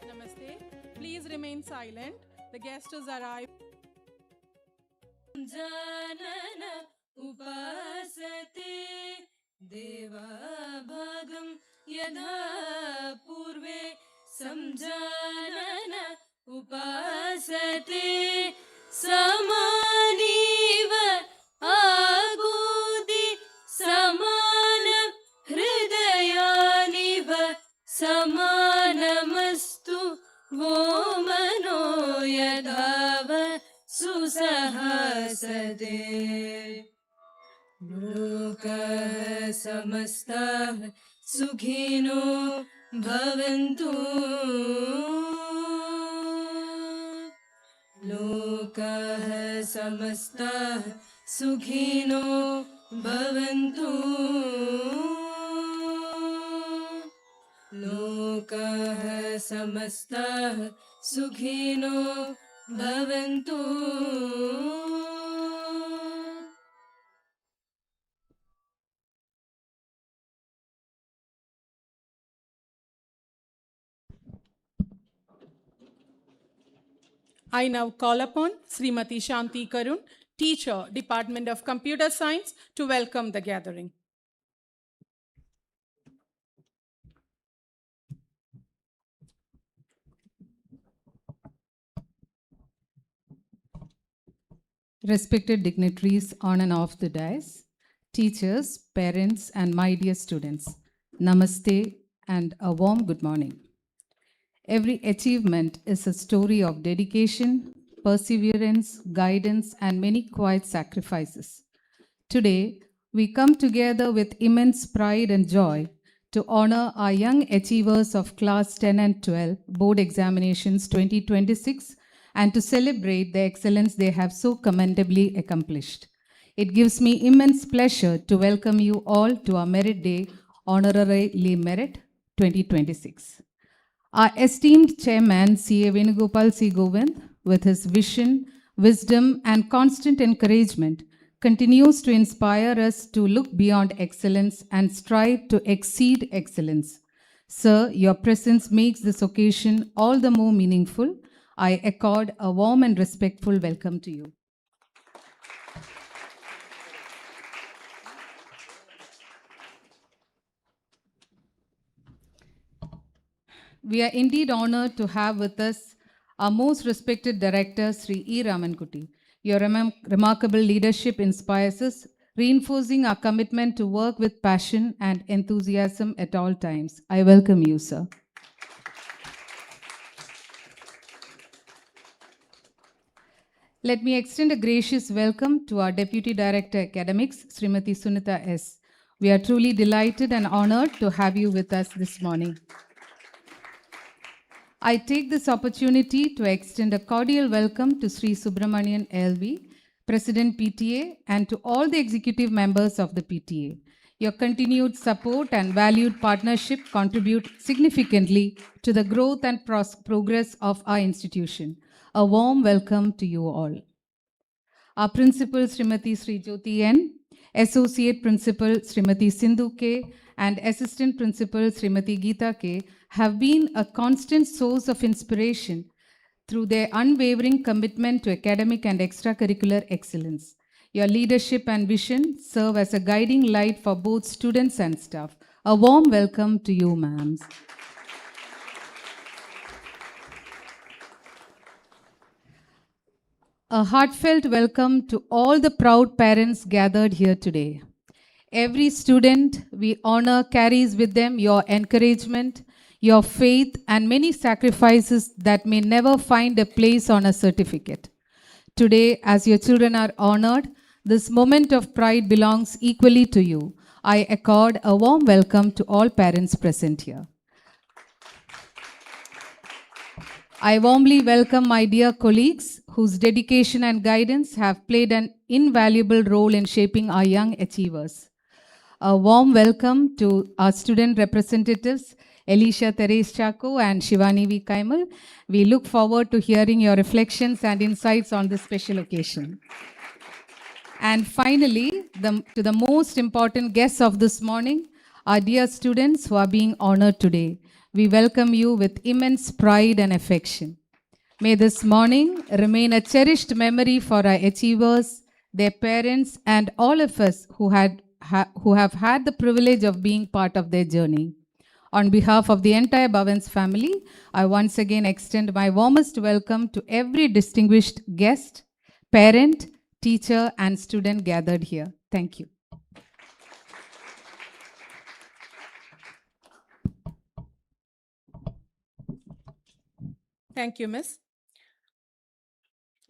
Namaste. Please remain silent. The guest has arrived. Janana upasate deva bhagam yadha purve samjanana upasate samaniva agudi samana hridayaniva samanamastu वो मनो यदाव सुसहसते लोकः समस्तः सुखिनो भवन्तु लोकः समस्तः सुखिनो भवन्तु लोकः समस्तः सुखिनो भवन्तु I now call upon Srimati Shanti Karun, Teacher, Department of Computer Science, to welcome the gathering. Respected dignitaries on and off the dais, teachers, parents, and my dear students, Namaste and a warm good morning. Every achievement is a story of dedication, perseverance, guidance, and many quiet sacrifices. Today, we come together with immense pride and joy to honor our young achievers of Class 10 and 12 Board Examinations 2026 and to celebrate the excellence they have so commendably accomplished. It gives me immense pleasure to welcome you all to our Merit Day Honorary Merit 2026. Our esteemed Chairman, C.A. Venugopal C. Govind, with his vision, wisdom, and constant encouragement, continues to inspire us to look beyond excellence and strive to exceed excellence. Sir, your presence makes this occasion all the more meaningful. I accord a warm and respectful welcome to you. We are indeed honored to have with us our most respected director, Sri E. Ramankutti. Your remarkable leadership inspires us, reinforcing our commitment to work with passion and enthusiasm at all times. I welcome you, sir. Let me extend a gracious welcome to our Deputy Director Academics, Srimati Sunita S. We are truly delighted and honored to have you with us this morning. I take this opportunity to extend a cordial welcome to Sri Subramanian LV, President PTA, and to all the executive members of the PTA. Your continued support and valued partnership contribute significantly to the growth and progress of our institution. A warm welcome to you all. Our Principal Srimati Sri Jyoti N, Associate Principal Srimati Sindhu K, and Assistant Principal Srimati Geeta K have been a constant source of inspiration through their unwavering commitment to academic and extracurricular excellence. Your leadership and vision serve as a guiding light for both students and staff. A warm welcome to you, ma'ams. A heartfelt welcome to all the proud parents gathered here today. Every student we honor carries with them your encouragement, your faith, and many sacrifices that may never find a place on a certificate. Today, as your children are honored, this moment of pride belongs equally to you. I accord a warm welcome to all parents present here. I warmly welcome my dear colleagues whose dedication and guidance have played an invaluable role in shaping our young achievers. A warm welcome to our student representatives, Elisha Therese Chaco and Shivani V. Kaimal. We look forward to hearing your reflections and insights on this special occasion. And finally, to the most important guests of this morning, our dear students who are being honored today. We welcome you with immense pride and affection. May this morning remain a cherished memory for our achievers, their parents, and all of us who have had the privilege of being part of their journey. On behalf of the entire Bhavan's family, I once again extend my warmest welcome to every distinguished guest, parent, teacher, and student gathered here. Thank you. Thank you, Miss.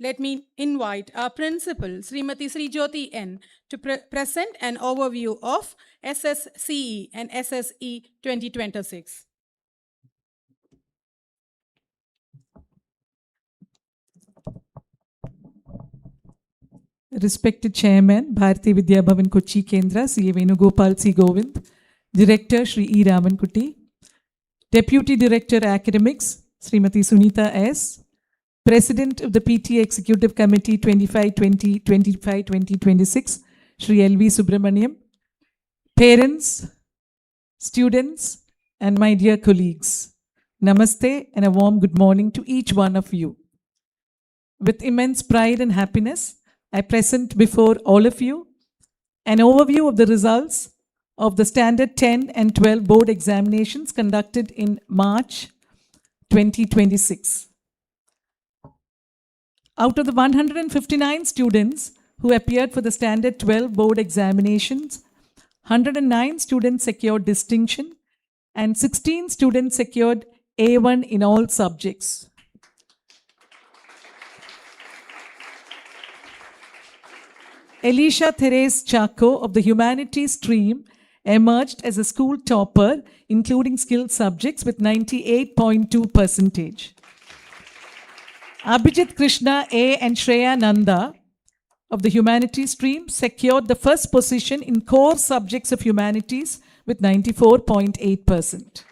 Let me invite our principal, Srimati Sri Jyoti N, to present an overview of SSCE and SSE 2026. Respected Chairman, Bharati Vidya Bhavan Kochi Kendra, C.A. Venugopal C. Govind, Director Shri E. Ramankutti, Deputy Director Academics, Srimati Sunita S., President of the PTA Executive Committee 25-2026, Shri L.V. Subramaniam, parents, students, and my dear colleagues, Namaste and a warm good morning to each one of you. With immense pride and happiness, I present before all of you an overview of the results of the Standard 10 and 12 board examinations conducted in March 2026. Out of the 159 students who appeared for the Standard 12 board examinations, 109 students secured distinction and 16 students secured A1 in all subjects. Elisha Therese Chaco of the Humanities stream emerged as a school topper, including skilled subjects, with 98.2%. Abhijit Krishna A. and Shreya Nanda of the Humanities stream secured the first position in core subjects of Humanities with 94.8%.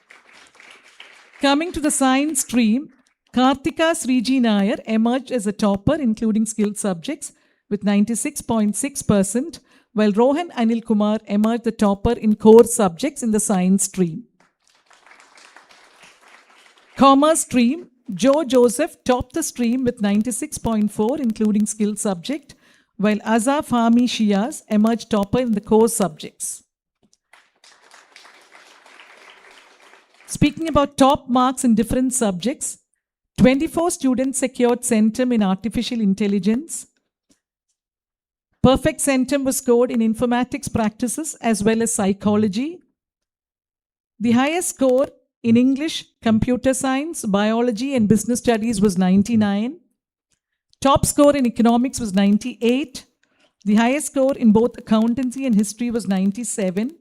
Coming to the Science stream, Karthika Sriji Nair emerged as a topper, including skilled subjects, with 96.6%, while Rohan Anil Kumar emerged the topper in core subjects in the Science stream. Commerce stream, Joe Joseph topped the stream with 96.4, including skilled subject, while Azaf Hami Shiaz emerged topper in the core subjects. Speaking about top marks in different subjects, 24 students secured centum in artificial intelligence. Perfect centum was scored in informatics practices as well as psychology. The highest score in English, computer science, biology, and business studies was 99. Top score in economics was 98. The highest score in both accountancy and history was 97.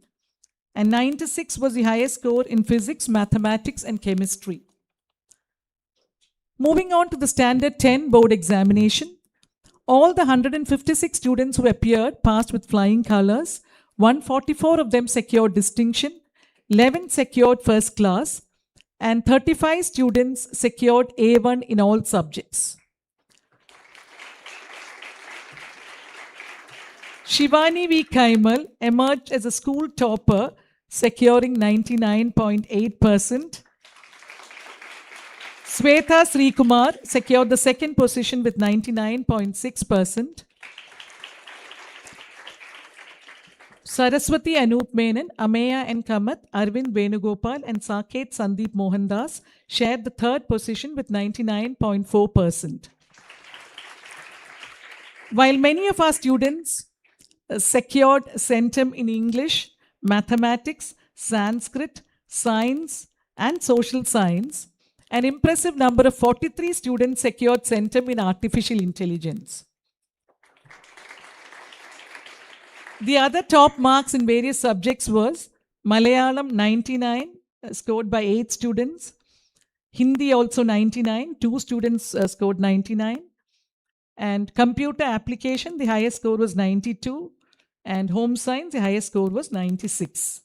and 96 was the highest score in physics, mathematics, and chemistry. Moving on to the Standard 10 board examination, all the 156 students who appeared passed with flying colors. 144 of them secured distinction, 11 secured first class, and 35 students secured A1 in all subjects. Shivani V. Kaimal emerged as a school topper, securing 99.8%. Swetha Srikumar secured the second position with 99.6%. Saraswati Anup Menon, Ameya N. Kamath, Arvind Venugopal, and Saket Sandeep Mohandas shared the third position with 99.4%. While many of our students secured centum in English, mathematics, Sanskrit, science, and social science, an impressive number of 43 students secured centum in artificial intelligence. The other top marks in various subjects was Malayalam 99, scored by 8 students. Hindi also 99, 2 students scored 99. And computer application, the highest score was 92. And home science, the highest score was 96.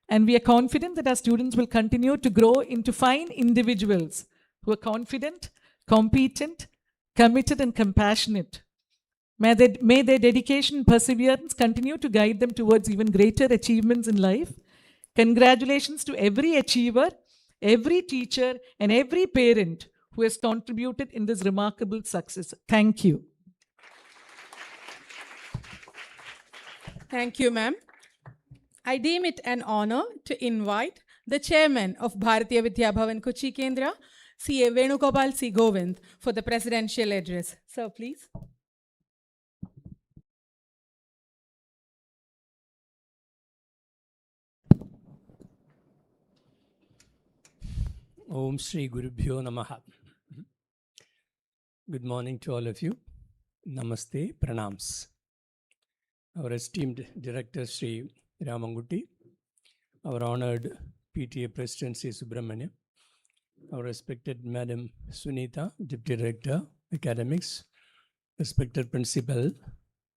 And we are confident that our students will continue to grow into fine individuals who are confident, competent, committed, and compassionate. May their dedication and perseverance continue to guide them towards even greater achievements in life. Congratulations to every achiever, every teacher, and every parent who has contributed in this remarkable success. Thank you. Thank you, ma'am. I deem it an honor to invite the chairman of Bharatiya Vidya Bhavan Kochi Kendra, C.A. Venugopal C. Govind, for the presidential address. Sir, please. Om Shri Gurubhyo Namaha. Good morning to all of you. Namaste, pranams. Our esteemed director, Shri Ramanguti, our honored PTA President, Sri Subramania, our respected Madam Sunita, Deputy Director, Academics, respected Principal,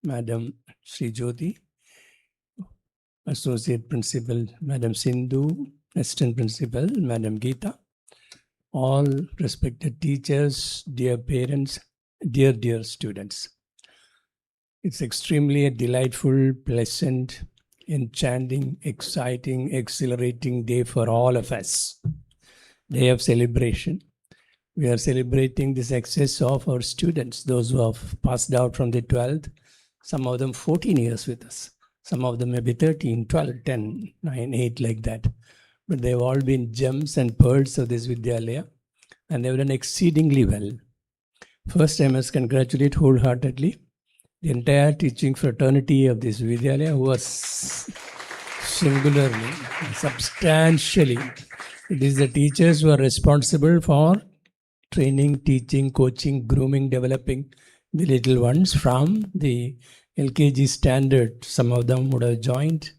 Madam Sri Jyoti, Associate Principal, Madam Sindhu, Assistant Principal, Madam Geeta, all respected teachers, dear parents, dear students. It's extremely a delightful, pleasant, enchanting, exciting, exhilarating day for all of us. Day of celebration. We are celebrating the success of our students, those who have passed out from the 12th, some of them 14 years with us. Some of them maybe 13, 12, 10, 9, 8, like that. But they've all been gems and pearls of this Vidyalaya, and they've done exceedingly well. First, I must congratulate wholeheartedly the entire teaching fraternity of this Vidyalaya, who was singularly, substantially. It is the teachers who are responsible for training, teaching, coaching, grooming, developing the little ones from the LKG standard. Some of them would have joined.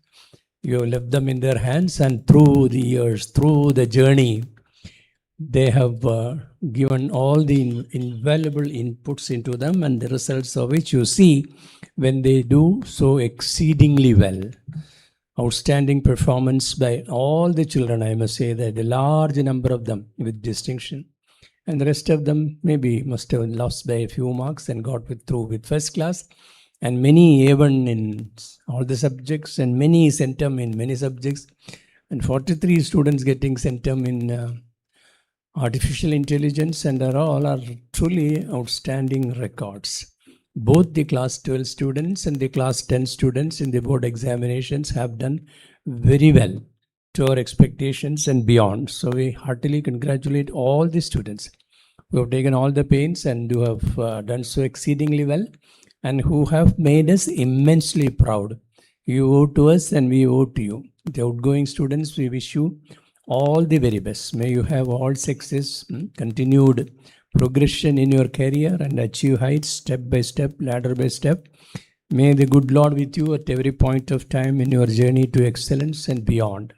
You have left them in their hands, and through the years, through the journey, they have given all the invaluable inputs into them, and the results of which you see when they do so exceedingly well. Outstanding performance by all the children, I must say that a large number of them with distinction, and the rest of them maybe must have lost by a few marks and got through with first class, and many A1 in all the subjects, and many centum in many subjects, and 43 students getting centum in artificial intelligence, and all are truly outstanding records. Both the class 12 students and the class 10 students in the board examinations have done very well to our expectations and beyond. So we heartily congratulate all the students who have taken all the pains and who have done so exceedingly well, and who have made us immensely proud. You owe to us and we owe to you. The outgoing students, we wish you all the very best. May you have all success, continued progression in your career, and achieve heights step by step, ladder by step. May the good Lord with you at every point of time in your journey to excellence and beyond.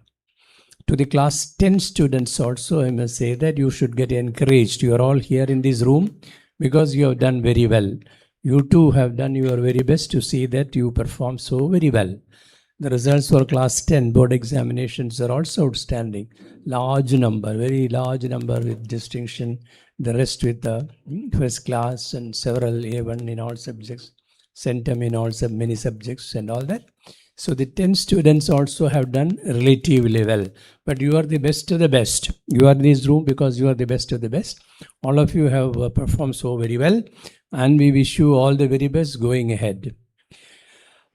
To the class 10 students also, I must say that you should get encouraged. You are all here in this room because you have done very well. You too have done your very best to see that you perform so very well. The results for class 10 board examinations are also outstanding. Large number, very large number with distinction. The rest with the first class and several A1 in all subjects, centum in all many subjects and all that. So the 10 students also have done relatively well. But you are the best of the best. You are in this room because you are the best of the best. All of you have performed so very well. And we wish you all the very best going ahead.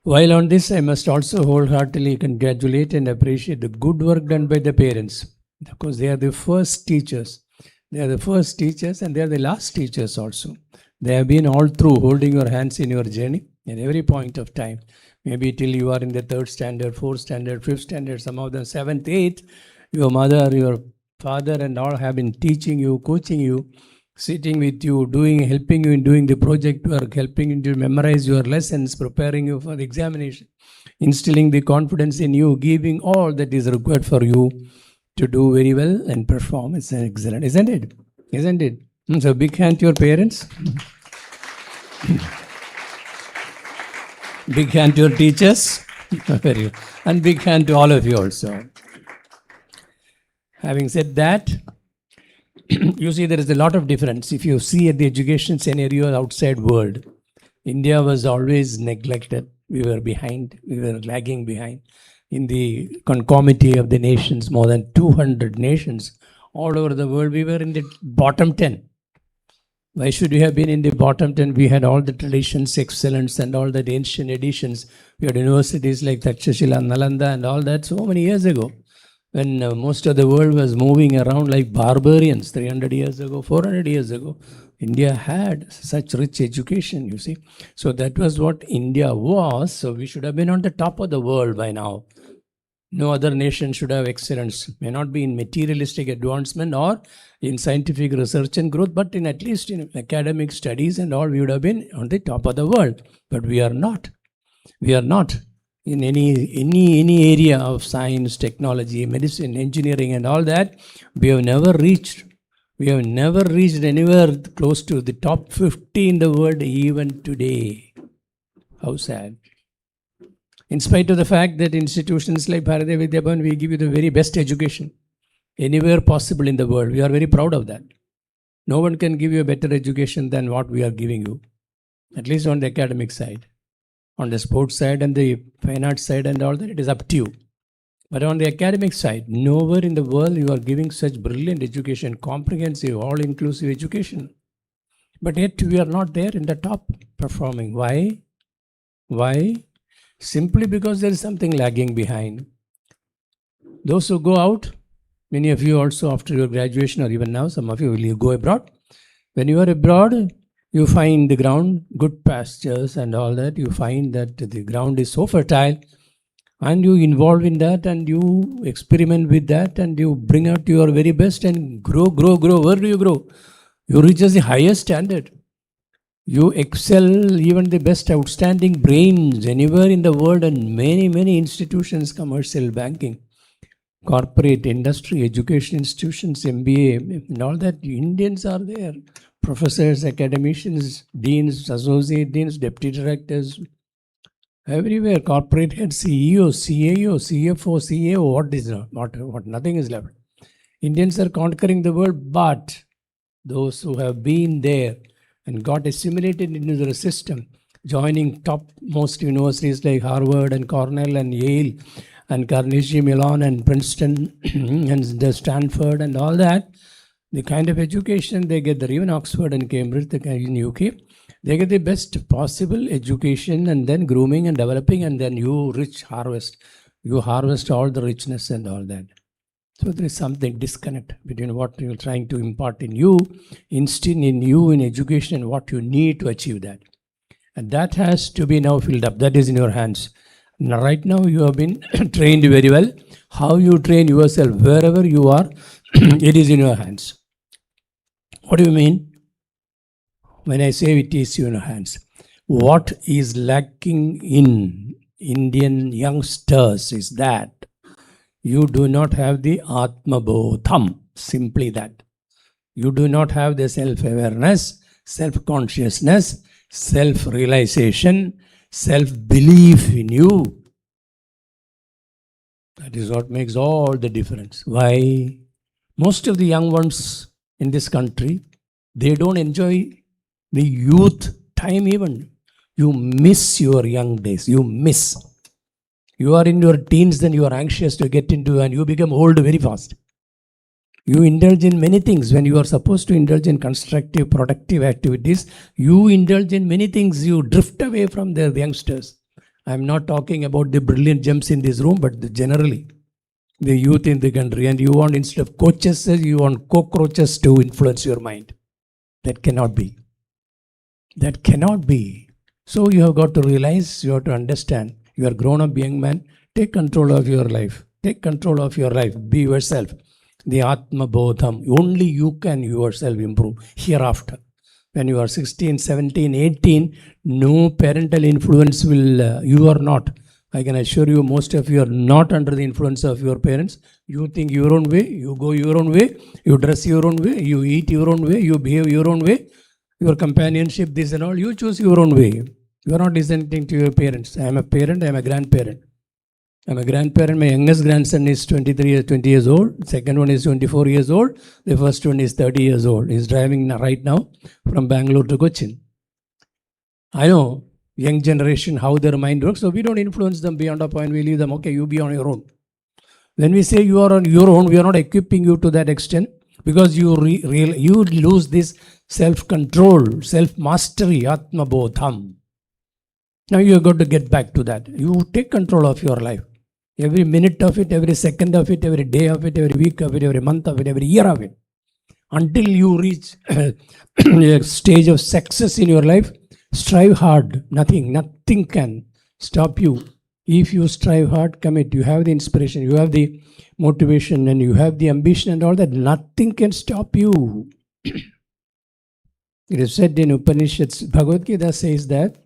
While on this, I must also wholeheartedly congratulate and appreciate the good work done by the parents. Of course, they are the first teachers. They are the first teachers and they are the last teachers also. They have been all through holding your hands in your journey at every point of time. Maybe till you are in the 3rd standard, 4th standard, 5th standard, some of them 7th, 8th. Your mother, your father and all have been teaching you, coaching you, sitting with you, helping you in doing the project work, helping you to memorize your lessons, preparing you for the examination, instilling the confidence in you, giving all that is required for you to do very well and perform. It's excellent, isn't it? Isn't it? So big hand to your parents. Big hand to your teachers. Very good. And big hand to all of you also. Having said that, you see there is a lot of difference. If you see at the education scenario outside world, India was always neglected. We were behind. We were lagging behind. In the conformity of the nations, more than 200 nations all over the world, we were in the bottom 10. Why should we have been in the bottom 10? We had all the traditions, excellence, and all that ancient editions. We had universities like Takshashila, Nalanda, and all that so many years ago, when most of the world was moving around like barbarians 300 years ago, 400 years ago. India had such rich education, you see. So that was what India was. So we should have been on the top of the world by now. No other nation should have excellence. May not be in materialistic advancement or in scientific research and growth, but in at least in academic studies and all, we would have been on the top of the world. But we are not. We are not in any area of science, technology, medicine, engineering, and all that. We have never reached. We have never reached anywhere close to the top 50 in the world even today. How sad. In spite of the fact that institutions like Bharatiya Vidya Bhavan, we give you the very best education anywhere possible in the world. We are very proud of that. No one can give you a better education than what we are giving you, at least on the academic side. On the sports side and the fine arts side and all that, it is up to you. But on the academic side, nowhere in the world you are giving such brilliant education, comprehensive, all-inclusive education. But yet we are not there in the top performing. Why? Why? Simply because there is something lagging behind. Those who go out, many of you also after your graduation or even now, some of you will go abroad. When you are abroad, you find the ground, good pastures and all that. You find that the ground is so fertile and you involve in that and you experiment with that and you bring out your very best and grow. Where do you grow? You reach the highest standard. You excel even the best outstanding brains anywhere in the world and many institutions, commercial, banking, corporate, industry, education institutions, MBA and all that. Indians are there. Professors, academicians, deans, associate deans, deputy directors, everywhere. Corporate head, CEO, CAO, CFO, CAO, what is what nothing is left. Indians are conquering the world, but those who have been there and got assimilated into the system, joining topmost universities like Harvard and Cornell and Yale and Carnegie Mellon and Princeton and Stanford and all that, the kind of education they get there, even Oxford and Cambridge in UK, they get the best possible education and then grooming and developing and then you harvest. You harvest all the richness and all that. So there is something disconnect between what you are trying to impart in you, instill in you in education and what you need to achieve that. And that has to be now filled up. That is in your hands. Now, right now you have been trained very well. How you train yourself, wherever you are, it is in your hands. What do you mean? When I say it is in your hands. what is lacking in Indian youngsters is that you do not have the Atmabodham, simply that. You do not have the self-awareness, self-consciousness, self-realization, self-belief in you. That is what makes all the difference. Why? Most of the young ones in this country, they don't enjoy the youth time even. You miss your young days. You miss. You are in your teens, then you are anxious to get into, and you become old very fast. You indulge in many things when you are supposed to indulge in constructive, productive activities. You indulge in many things. You drift away from the youngsters. I'm not talking about the brilliant gems in this room, but generally the youth in the country. And you want, instead of coaches, you want cockroaches to influence your mind. That cannot be. That cannot be. So you have got to realize, you have to understand. You are grown up young man. Take control of your life. Take control of your life. Be yourself. The Atma Bodham. Only you can yourself improve hereafter. When you are 16, 17, 18, no parental influence will, you are not. I can assure you, most of you are not under the influence of your parents. You think your own way, you go your own way, you dress your own way, you eat your own way, you behave your own way, your companionship, this and all, you choose your own way. You are not listening to your parents. I am a parent, I am a grandparent. I'm a grandparent. My youngest grandson is 20 years old. Second one is 24 years old. The first one is 30 years old. He's driving right now from Bangalore to Cochin. I know young generation, how their mind works. So we don't influence them beyond a point. We leave them, okay, you be on your own. When we say you are on your own, we are not equipping you to that extent, because you lose this self-control, self-mastery, Atma Bodham. Now you have got to get back to that. You take control of your life. Every minute of it, every second of it, every day of it, every week of it, every month of it, every year of it. Until you reach a stage of success in your life, strive hard. Nothing can stop you. If you strive hard, commit. You have the inspiration, you have the motivation, and you have the ambition and all that. Nothing can stop you. It is said in Upanishads, Bhagavad Gita says that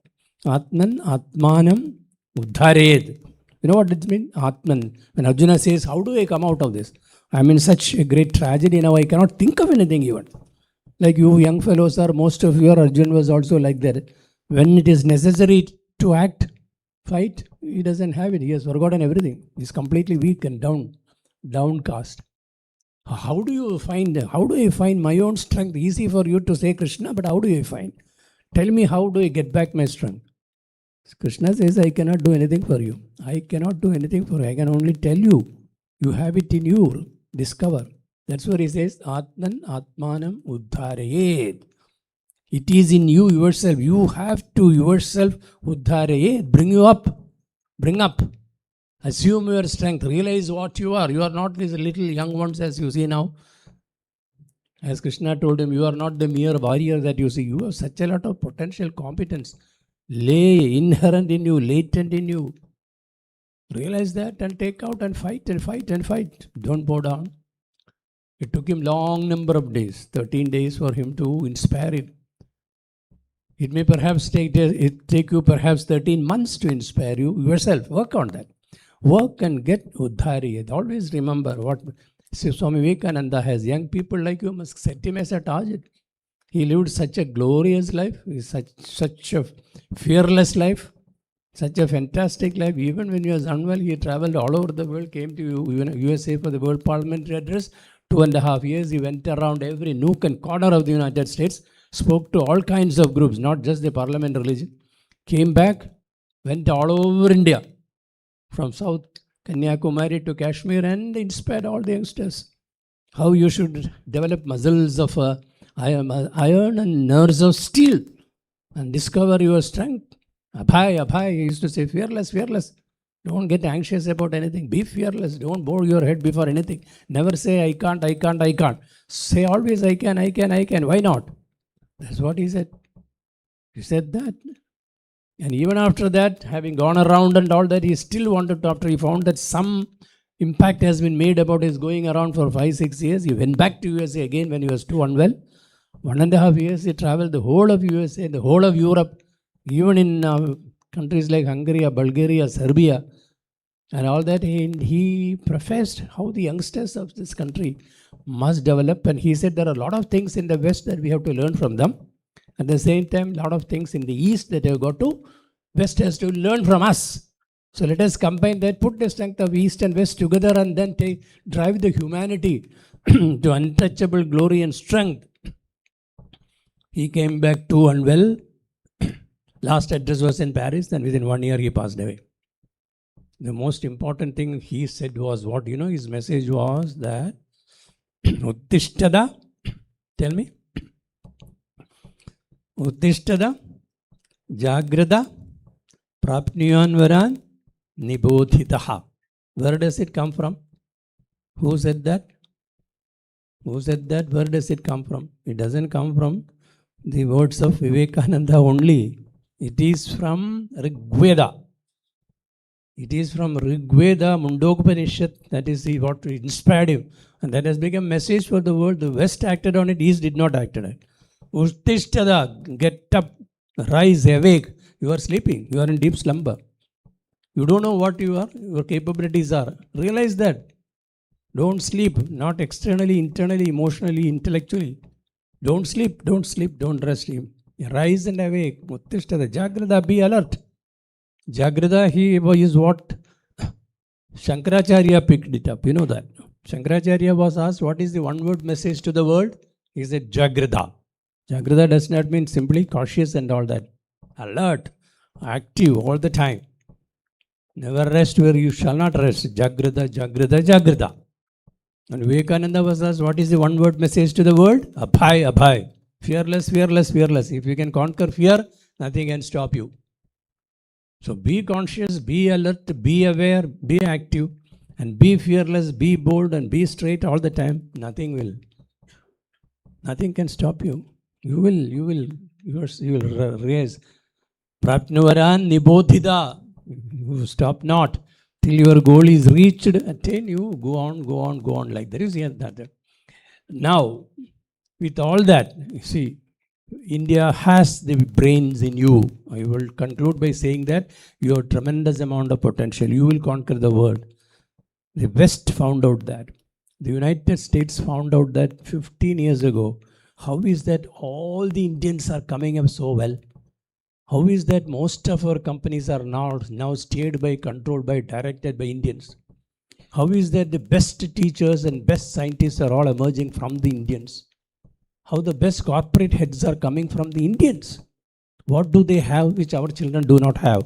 Atman Atmanam Uddhared. You know what it means? Atman. When Arjuna says, how do I come out of this? I'm in such a great tragedy now, I cannot think of anything even. Like you young fellows are, most of you are, Arjuna was also like that. When it is necessary to act, fight, he doesn't have it. He has forgotten everything. He's completely weak and downcast. How do I find my own strength? Easy for you to say, Krishna, but how do I find? Tell me, how do I get back my strength? Krishna says, I cannot do anything for you. I cannot do anything for you. I can only tell you. You have it in you. Discover. That's where he says, Atman Atmanam Uddharayed. It is in you yourself. You have to yourself Uddharayed. Bring you up. Bring up. Assume your strength. Realize what you are. You are not these little young ones as you see now. As Krishna told him, you are not the mere warrior that you see. You have such a lot of potential competence. Inherent in you, latent in you. Realize that and take out and fight and fight and fight. Don't bow down. It took him long number of days, 13 days for him to inspire him. It may perhaps take you perhaps 13 months to inspire you yourself. Work on that. Work and get Uddhari. Always remember what Swami Vivekananda has. Young people like you must set him as a target. He lived such a glorious life, such a fearless life, such a fantastic life. Even when he was unwell, he traveled all over the world, came to USA for the World Parliamentary Address. 2.5 years, he went around every nook and corner of the United States, spoke to all kinds of groups, not just the parliament religion. Came back, went all over India, from South Kanyakumari to Kashmir, and inspired all the youngsters how you should develop muscles of iron and nerves of steel and discover your strength. Abhay, he used to say, fearless. Don't get anxious about anything. Be fearless. Don't bow your head before anything. Never say, I can't. Say always, I can. Why not? That's what he said. He said that. And even after that, having gone around and all that, he still wanted to, after he found that some impact has been made about his going around for 5-6 years, he went back to USA again when he was too unwell. 1.5 years, he traveled the whole of USA, the whole of Europe. Even in countries like Hungary, Bulgaria, Serbia, and all that, he professed how the youngsters of this country must develop. And he said there are a lot of things in the West that we have to learn from them. At the same time, a lot of things in the East that have got to, West has to learn from us. So let us combine that, put the strength of East and West together, and then drive the humanity to untouchable glory and strength. He came back too unwell. Last address was in Paris, and within 1 year he passed away. The most important thing he said was what? His message was that Uttishtada, tell me. Uttishtada, Jagrada, Prapniyanvaran, Nibodhitaha. Where does it come from? Who said that? Who said that? Where does it come from? It doesn't come from the words of Vivekananda only. It is from Rigveda. It is from Rigveda, Mundokupanishad. That is what inspired him. And that has become a message for the world. The West acted on it, East did not act on it. Uttishtada, get up, rise, awake. You are sleeping. You are in deep slumber. You don't know what your capabilities are. Realize that. Don't sleep, not externally, internally, emotionally, intellectually. Don't sleep, don't rest. Rise and awake. Uttishtada, Jagrada, be alert. Jagrada, he is what Shankaracharya picked it up. You know that. Shankaracharya was asked, what is the one word message to the world? He said, Jagrada. Jagrada does not mean simply cautious and all that. Alert, active all the time. Never rest where you shall not rest. Jagrada, Jagrada, Jagrada. And Vivekananda was asked, what is the one word message to the world? Abhay, Abhay. Fearless, fearless, fearless. If you can conquer fear, nothing can stop you. So be conscious, be alert, be aware, be active, and be fearless, be bold, and be straight all the time. Nothing can stop you. You will raise. Prapnuvaran nibodhida. You stop not till your goal is reached. Attain you. Go on. Like there is that. Now, with all that, you see, India has the brains in you. I will conclude by saying that you have tremendous amount of potential. You will conquer the world. The West found out that. The United States found out that 15 years ago. How is that all the Indians are coming up so well? How is that most of our companies are now steered by, controlled by, directed by Indians? How is that the best teachers and best scientists are all emerging from the Indians? How the best corporate heads are coming from the Indians? What do they have which our children do not have?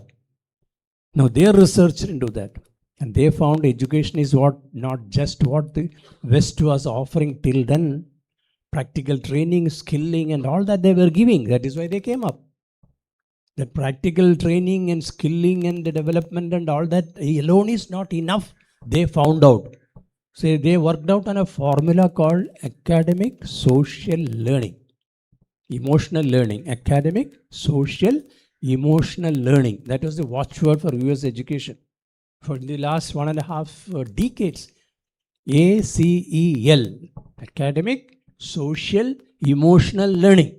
Now they researched into that, and they found education is not just what the West was offering till then. Practical training, skilling, and all that they were giving. That is why they came up. That practical training and skilling and the development and all that alone is not enough. They found out. So they worked out on a formula called academic social learning. Emotional learning. Academic, social, emotional learning. That was the watchword for US education. For the last 1.5 decades. ACEL. Academic, social, emotional learning.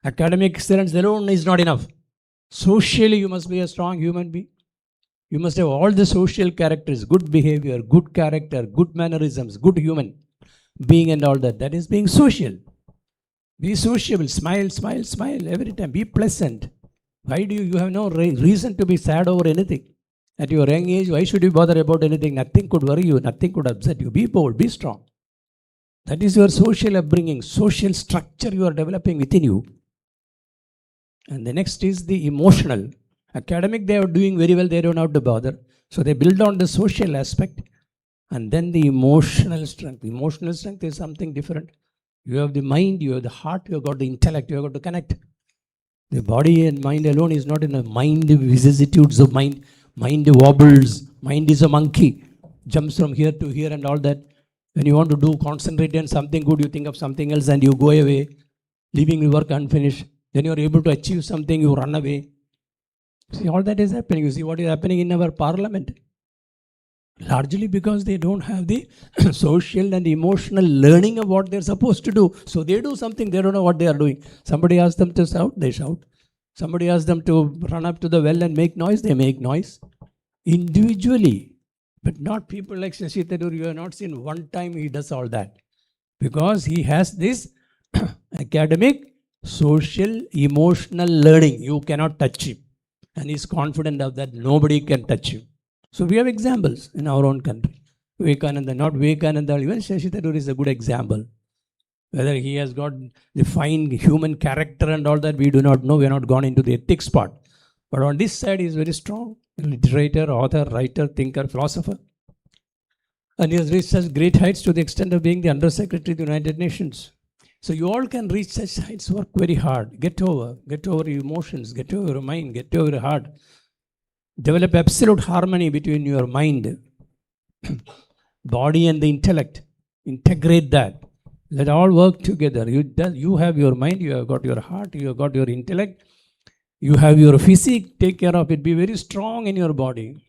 Academic excellence alone is not enough. Socially, you must be a strong human being. You must have all the social characters, good behavior, good character, good mannerisms, good human being and all that. That is being social. Be sociable, smile every time. Be pleasant. Why do you have no reason to be sad over anything? At your young age, why should you bother about anything? Nothing could worry you, nothing could upset you. Be bold, be strong. That is your social upbringing, social structure you are developing within you. And the next is the emotional. Academic, they are doing very well, they don't have to bother. So they build on the social aspect. And then the emotional strength. Emotional strength is something different. You have the mind, you have the heart, you have got the intellect, you have got to connect. The body and mind alone is not in a mind, vicissitudes of mind. Mind wobbles. Mind is a monkey. Jumps from here to here and all that. When you want to concentrate on something good, you think of something else and you go away, leaving your work unfinished. Then you are able to achieve something, you run away. See, all that is happening. You see what is happening in our parliament. Largely because they don't have the social and emotional learning of what they're supposed to do. So they do something, they don't know what they are doing. Somebody asks them to shout, they shout. Somebody asks them to run up to the well and make noise, they make noise individually. But not people like Shashi Tharoor. You have not seen one time he does all that. Because he has this academic, social, emotional learning. You cannot touch him. And he's confident of that. Nobody can touch him. So we have examples in our own country. Vivekananda, not Vivekananda, even Shashi Tharoor is a good example. Whether he has got the fine human character and all that, we do not know. We have not gone into the ethics part. But on this side, he is very strong. Literator, author, writer, thinker, philosopher. And he has reached such great heights to the extent of being the Under Secretary of the United Nations. So you all can reach such heights, work very hard. Get over your emotions, get over your mind, get over your heart. Develop absolute harmony between your mind, body and the intellect. Integrate that. Let all work together. You have your mind, you have got your heart, you have got your intellect, you have your physique, take care of it. Be very strong in your body.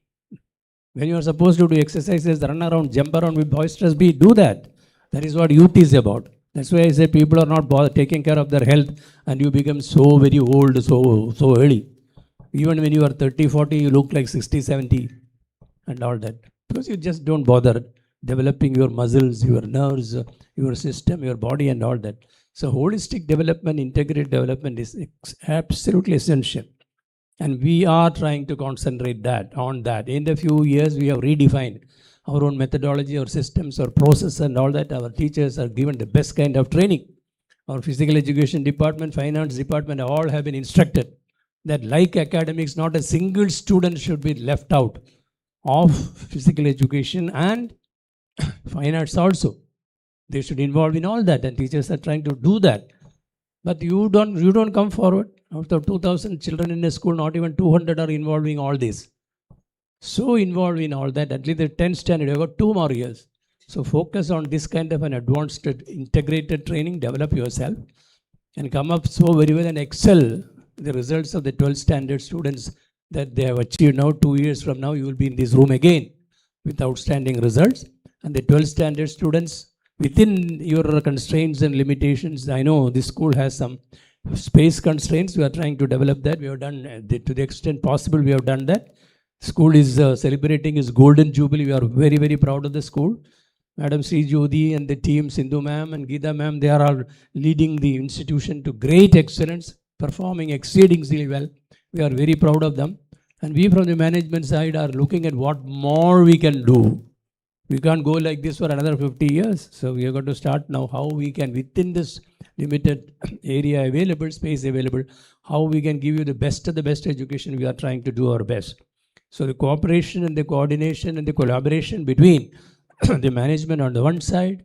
When you are supposed to do exercises, run around, jump around with boisterous be, do that. That is what youth is about. That's why I say people are not taking care of their health and you become so very old, so early. Even when you are 30, 40, you look like 60, 70 and all that. Because you just don't bother developing your muscles, your nerves, your system, your body and all that. So holistic development, integrated development is absolutely essential. And we are trying to concentrate on that. In a few years, we have redefined our own methodology, our systems, our process and all that. Our teachers are given the best kind of training. Our physical education department, finance department, all have been instructed that like academics, not a single student should be left out of physical education and fine arts also. They should involve in all that, and teachers are trying to do that. But you don't come forward. Out of 2,000 children in a school, not even 200 are involving all this. So involved in all that, at least the 10th standard, you've got 2 more years. So focus on this kind of an advanced integrated training, develop yourself, and come up so very well and excel. The results of the 12th standard students that they have achieved now, 2 years from now, you will be in this room again with outstanding results. And the 12th standard students, within your constraints and limitations, I know this school has some space constraints. We are trying to develop that. We have done, to the extent possible, we have done that. School is celebrating its golden jubilee. We are very, very proud of the school. Madam Sri Jyoti and the team, Sindhu ma'am and Geeta ma'am, they are all leading the institution to great excellence, performing exceedingly well. We are very proud of them. And we from the management side are looking at what more we can do. We can't go like this for another 50 years. So we have got to start now how we can, within this limited area available, space available, how we can give you the best of the best education. We are trying to do our best. So the cooperation and the coordination and the collaboration between the management on the one side,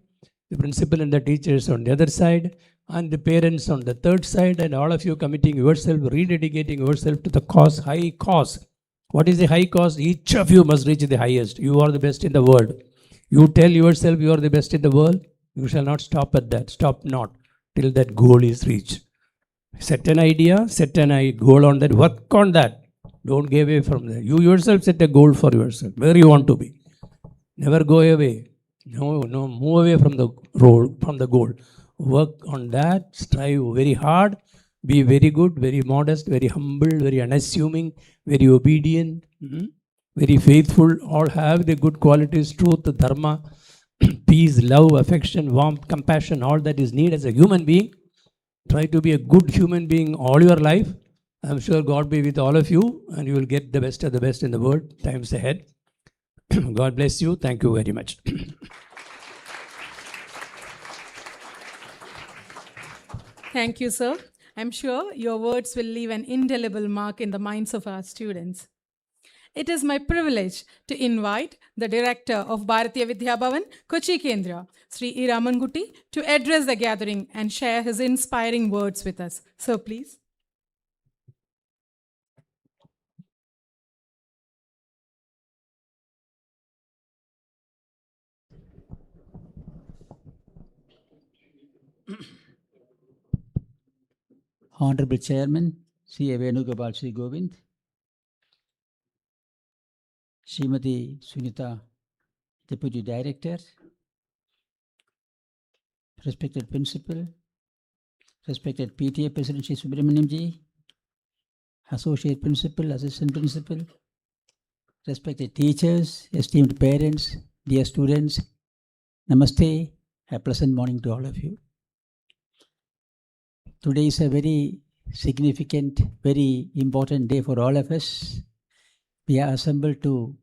the principal and the teachers on the other side, and the parents on the third side, and all of you committing yourself, rededicating yourself to the cause, high cause. What is the high cause? Each of you must reach the highest. You are the best in the world. You tell yourself you are the best in the world. You shall not stop at that. Stop not till that goal is reached. Set an idea, set an goal on that, work on that. Don't get away from that. You yourself set a goal for yourself, where you want to be. Never go away. No, move away from the road, from the goal. Work on that, strive very hard, be very good, very modest, very humble, very unassuming, very obedient, very faithful. All have the good qualities, truth, dharma, peace, love, affection, warmth, compassion, all that is needed as a human being. Try to be a good human being all your life. I'm sure God be with all of you and you will get the best of the best in the world times ahead. God bless you. Thank you very much. Thank you, sir. I'm sure your words will leave an indelible mark in the minds of our students. It is my privilege to invite the director of Bharatiya Vidya Bhavan, Kochi Kendra, Sri E. Ramangutti, to address the gathering and share his inspiring words with us. Sir, please. Honorable Chairman, C.A. Venugopal Sri Govind, Srimati Sunita, Deputy Director, respected Principal, respected PTA President Sri Subramaniam Ji, associate principal, assistant principal, respected teachers, esteemed parents, dear students, namaste, a pleasant morning to all of you. Today is a very significant, very important day for all of us. We are assembled to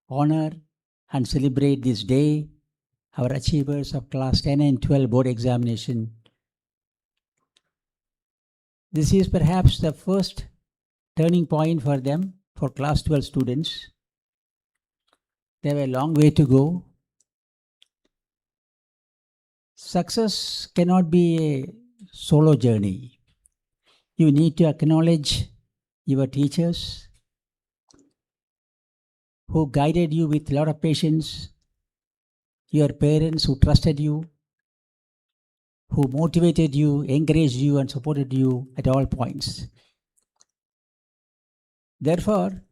honor and celebrate this day, our achievers of class 10 and 12 board examination. This is perhaps the first turning point for them, for class 12 students. They have a long way to go. Success cannot be a solo journey. You need to acknowledge your teachers who guided you with a lot of patience, your parents who trusted you, who motivated you, encouraged you, and supported you at all points. Therefore,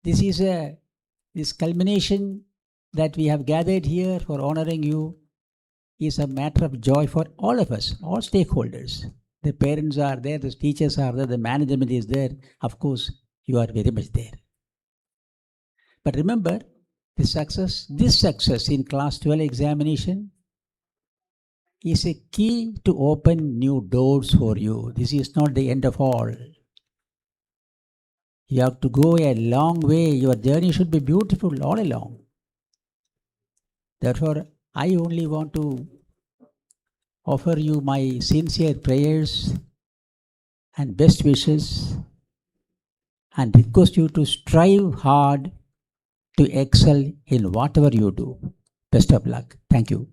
this culmination that we have gathered here for honoring you is a matter of joy for all of us, all stakeholders. The parents are there, the teachers are there, the management is there. Of course, you are very much there. But remember, this success in class 12 examination is a key to open new doors for you. This is not the end of all. You have to go a long way. Your journey should be beautiful all along. Therefore, I only want to offer you my sincere prayers and best wishes and request you to strive hard to excel in whatever you do. Best of luck. Thank you.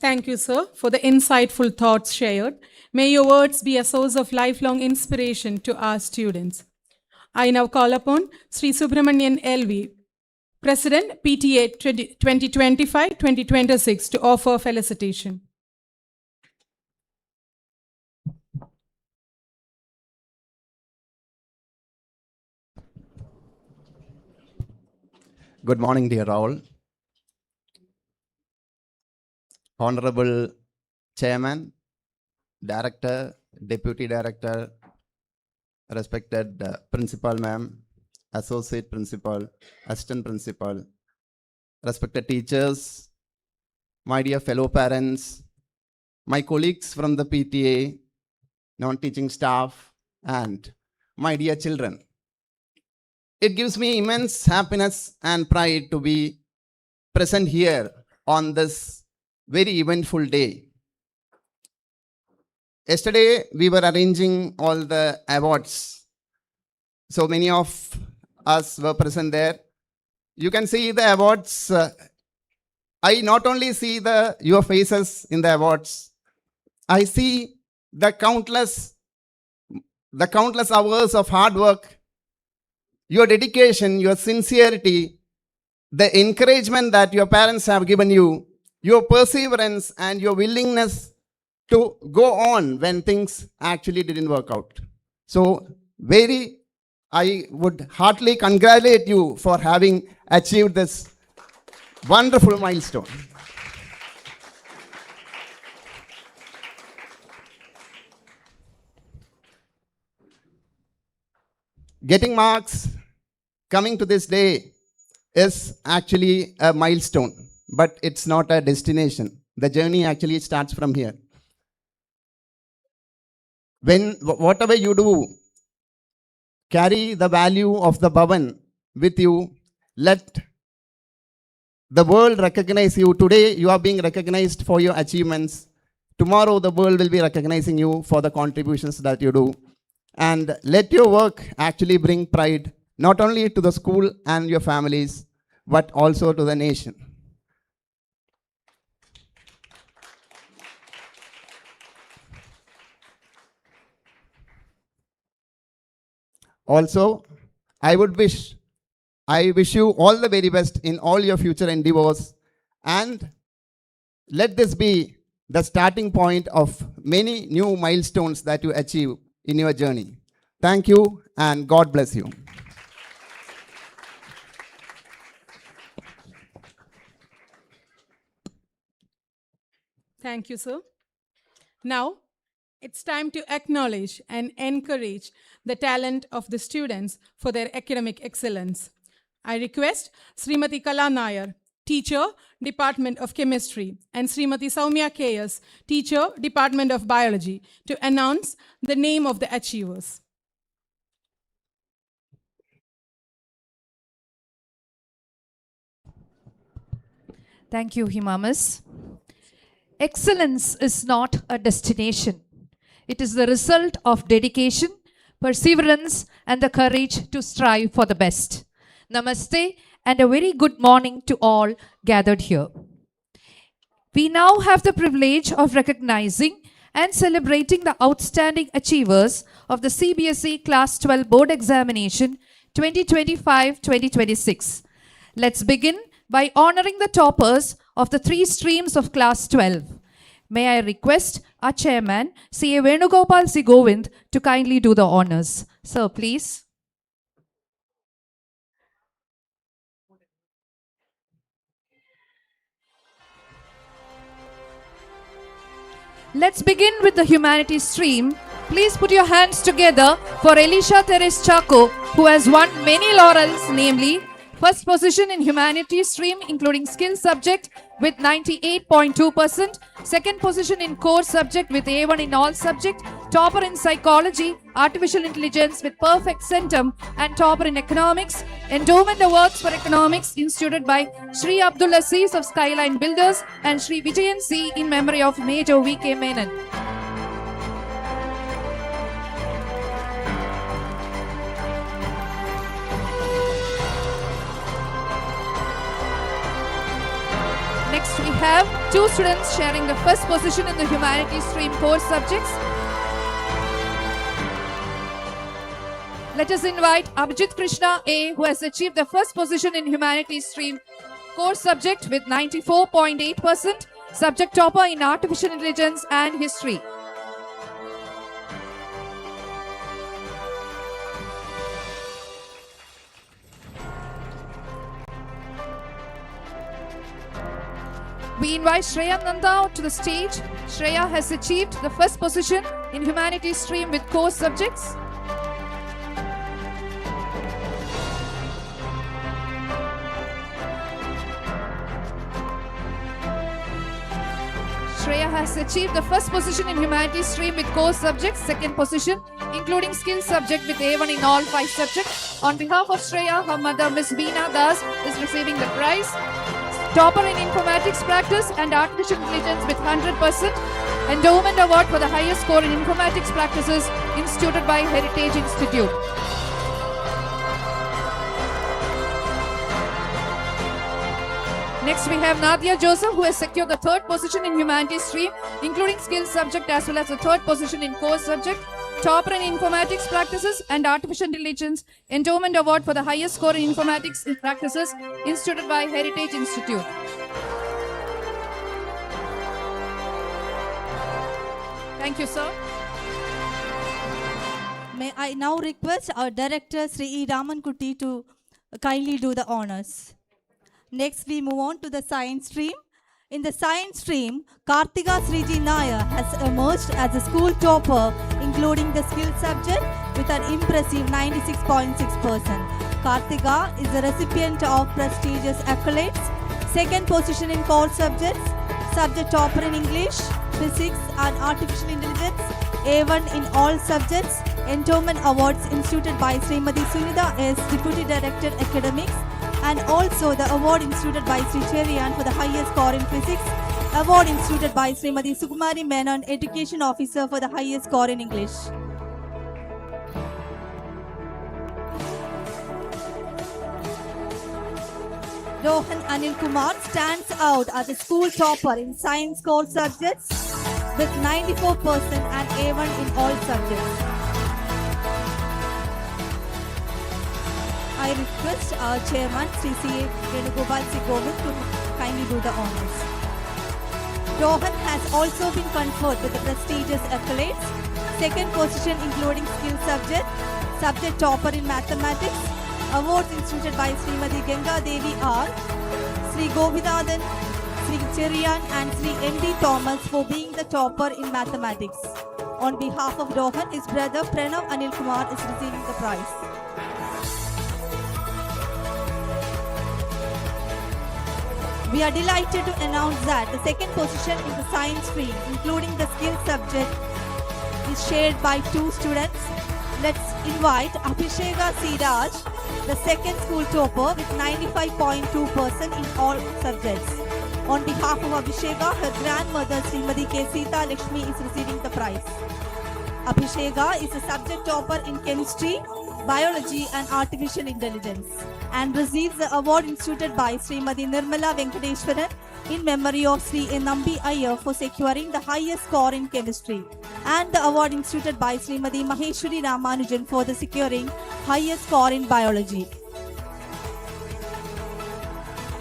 Thank you, sir, for the insightful thoughts shared. May your words be a source of lifelong inspiration to our students. I now call upon Sri Subramanian LV, President, PTA 2025-2026, to offer felicitation. Good morning, dear all. Honorable Chairman, Director, Deputy Director, respected Principal Ma'am, Associate Principal, Assistant Principal, respected teachers, my dear fellow parents, my colleagues from the PTA, non-teaching staff, and my dear children. It gives me immense happiness and pride to be present here on this very eventful day. Yesterday, we were arranging all the awards. So many of us were present there. You can see the awards. I not only see your faces in the awards, I see the countless hours of hard work, your dedication, your sincerity, the encouragement that your parents have given you, your perseverance and your willingness to go on when things actually didn't work out. So I would heartily congratulate you for having achieved this wonderful milestone. Getting marks, coming to this day, is actually a milestone, but it's not a destination. The journey actually starts from here. Whatever you do, carry the value of the Bhavan with you. Let the world recognize you. Today, you are being recognized for your achievements. Tomorrow, the world will be recognizing you for the contributions that you do. And let your work actually bring pride, not only to the school and your families, but also to the nation. Also, I wish you all the very best in all your future endeavors, and let this be the starting point of many new milestones that you achieve in your journey. Thank you, and God bless you. Thank you, sir. Now, it's time to acknowledge and encourage the talent of the students for their academic excellence. I request Srimati Kala Nair, Teacher, Department of Chemistry, and Srimati Saumya K.S., Teacher, Department of Biology, to announce the name of the achievers. Thank you, Himamas. Excellence is not a destination. It is the result of dedication, perseverance, and the courage to strive for the best. Namaste and a very good morning to all gathered here. We now have the privilege of recognizing and celebrating the outstanding achievers of the CBSE Class 12 Board Examination 2025-2026. Let's begin by honoring the toppers of the 3 streams of Class 12. May I request our chairman, CA Venugopal C. Govind, to kindly do the honors. Sir, please. Let's begin with the humanities stream. Please put your hands together for Elisha Teres Chaco, who has won many laurels, namely first position in humanities stream, including skill subject with 98.2%, second position in core subject with A1 in all subject, topper in psychology, artificial intelligence with perfect centum, and topper in economics. Endowment awards for economics instituted by Shri Abdul Aziz of Skyline Builders and Shri Vijayan C in memory of Major V.K. Menon. Next, we have 2 students sharing the first position in the humanities stream core subjects. Let us invite Abhijit Krishna A, who has achieved the first position in humanities stream core subject with 94.8%, subject topper in artificial intelligence and history. We invite Shreya Nanda to the stage. Shreya has achieved the first position in humanities stream with core subjects. Shreya has achieved the first position in humanities stream with core subjects, second position, including skill subject with A1 in all 5 subjects. On behalf of Shreya, her mother, Ms. Veena Das, is receiving the prize. Topper in informatics practice and artificial intelligence with 100%. Endowment award for the highest score in informatics practices instituted by Heritage Institute. Next, we have Nadia Joseph, who has secured the 3rd position in humanities stream, including skills subject as well as the 3rd position in core subject. Topper in informatics practices and artificial intelligence. Endowment award for the highest score in informatics practices instituted by Heritage Institute. Thank you, sir. May I now request our director, Sri E. Ramankutti, to kindly do the honors. Next, we move on to the science stream. In the science stream, Kartika Sriji Nair has emerged as a school topper, including the skill subject with an impressive 96.6%. Kartika is the recipient of prestigious accolades, second position in core subjects, subject topper in English, physics and artificial intelligence, A1 in all subjects, endowment awards instituted by Srimati Sunita S, Deputy Director Academics, and also the award instituted by Sri Cherian for the highest score in physics, award instituted by Srimati Sukumari Menon, Education Officer for the highest score in English. Rohan Anil Kumar stands out as a school topper in science core subjects with 94% and A1 in all subjects. I request our chairman, Sri C.A. Venugopal C. Govind, to kindly do the honors. Rohan has also been conferred with the prestigious accolades, second position including skill subject, subject topper in mathematics, awards instituted by Srimati Ganga Devi R, Sri Govinathan Sri Cherian and Sri M.D. Thomas for being the topper in mathematics. On behalf of Rohan, his brother Pranav Anil Kumar is receiving the prize. We are delighted to announce that the second position in the science stream, including the skill subject, is shared by 2 students. Let's invite Abhisheka Siraj, the second school topper with 95.2% in all subjects. On behalf of Abhisheka, her grandmother Srimati K. Sita Lakshmi is receiving the prize. Abhisheka is a subject topper in chemistry, biology and artificial intelligence and receives the award instituted by Srimati Nirmala Venkateshwaran in memory of Sri Nambi Iyer for securing the highest score in chemistry and the award instituted by Srimati Maheshwari Ramanujan for the securing highest score in biology.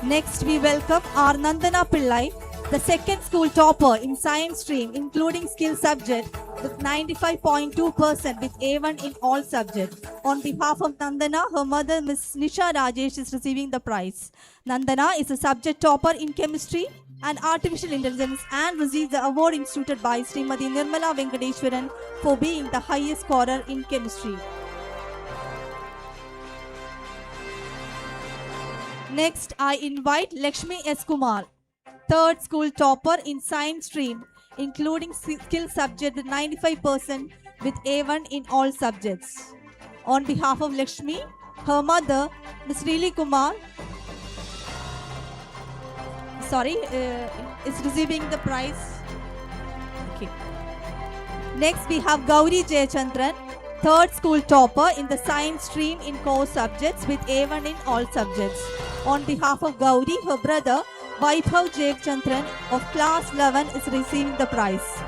Next, we welcome R. Nandana Pillai, the second school topper in science stream, including skill subject, with 95.2% with A1 in all subjects. On behalf of Nandana, her mother, Ms. Nisha Rajesh, is receiving the prize. Nandana is a subject topper in chemistry and artificial intelligence and receives the award instituted by Srimati Nirmala Venkateshwaran for being the highest scorer in chemistry. Next, I invite Lakshmi S. Kumar, third school topper in science stream, including skill subject with 95% with A1 in all subjects. On behalf of Lakshmi, her mother, Ms. Reeli Kumar, is receiving the prize. Okay. Next, we have Gauri Jayachandran, third school topper in the science stream in core subjects with A1 in all subjects. On behalf of Gauri, her brother, Vaibhav Jayachandran of class 11 is receiving the prize.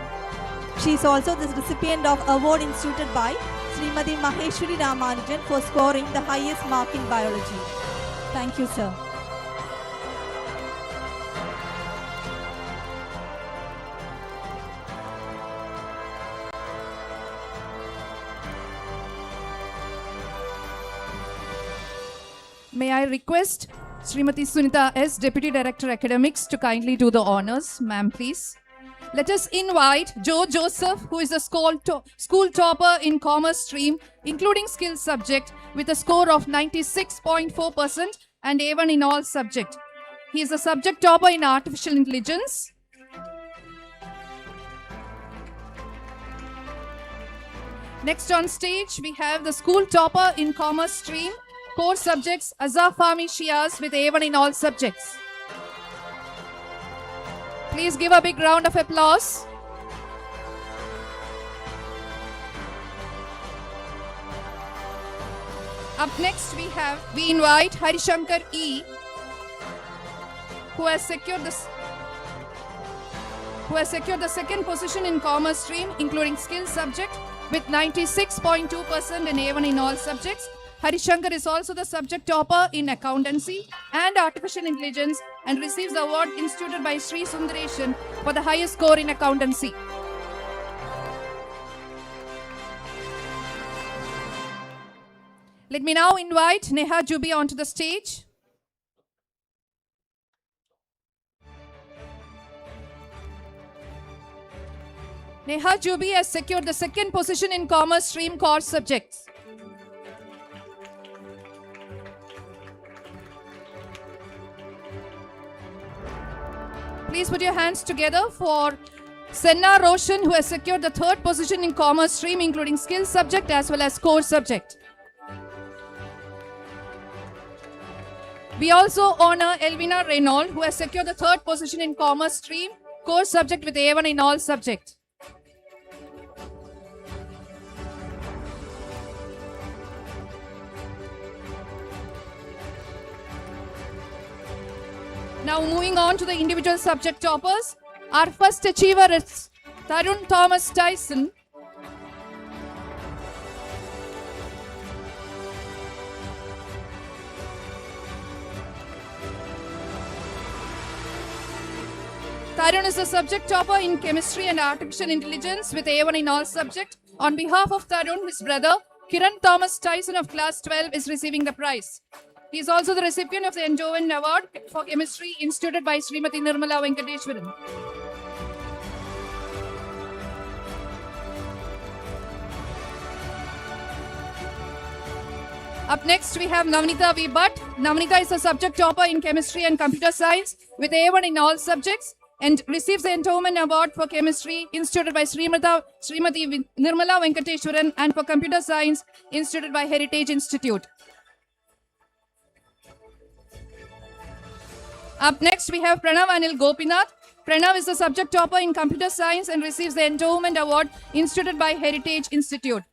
She is also the recipient of award instituted by Srimati Maheshwari Ramanujan for scoring the highest mark in biology. Thank you, sir. May I request Srimati Sunita S., Deputy Director Academics, to kindly do the honors. Ma'am, please. Let us invite Joe Joseph, who is a school topper in commerce stream, including skills subject, with a score of 96.4% and A1 in all subjects. He is a subject topper in artificial intelligence. Next on stage, we have the school topper in commerce stream, core subjects, Azaf Fahmi Shiaz with A1 in all subjects. Please give a big round of applause. Up next, we invite Harishankar E., who has secured the second position in commerce stream, including skills subject, with 96.2% and A1 in all subjects. Harishankar is also the subject topper in accountancy and artificial intelligence and receives the award instituted by Sri Sundareshan for the highest score in accountancy. Let me now invite Neha Jubi onto the stage. Neha Jubi has secured the second position in commerce stream core subjects. Please put your hands together for Senna Roshan, who has secured the third position in commerce stream, including skills subject as well as core subject. We also honor Elvina Reynolds, who has secured the third position in commerce stream, core subject with A1 in all subjects. Now moving on to the individual subject toppers. Our first achiever is Tarun Thomas Tyson. Tarun is a subject topper in chemistry and artificial intelligence with A1 in all subjects. On behalf of Tarun, his brother, Kiran Thomas Tyson of class 12 is receiving the prize. He is also the recipient of the Endowment Award for Chemistry instituted by Srimati Nirmala Venkateshwaran. Up next, we have Navnita V. Bhatt. Navnita is a subject topper in chemistry and computer science with A1 in all subjects and receives the Endowment Award for Chemistry instituted by Srimati Nirmala Venkateshwaran and for computer science instituted by Heritage Institute. Up next, we have Pranav Anil Gopinath. Pranav is a subject topper in computer science and receives the Endowment Award instituted by Heritage Institute.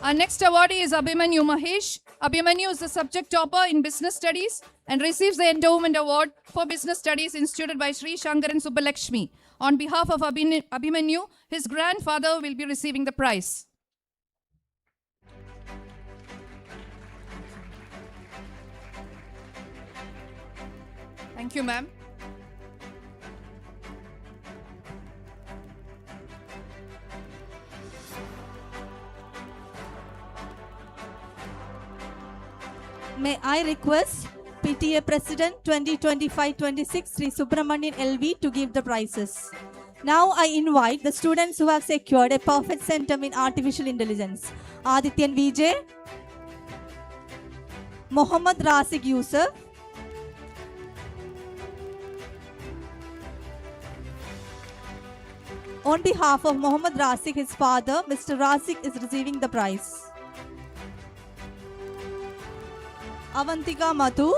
Our next awardee is Abhimanyu Mahesh. Abhimanyu is the subject topper in business studies and receives the Endowment Award for Business Studies instituted by Sri Shankaran Subbulakshmi. On behalf of Abhimanyu, his grandfather will be receiving the prize. Thank you, ma'am. May I request PTA President 2025-26 Sri Subramanian LV to give the prizes. Now I invite the students who have secured a perfect centum in artificial intelligence. Adityan Vijay, Mohammad Rasik Yusuf, on behalf of Mohammad Rasik, his father, Mr. Rasik is receiving the prize. Avantika Madhu,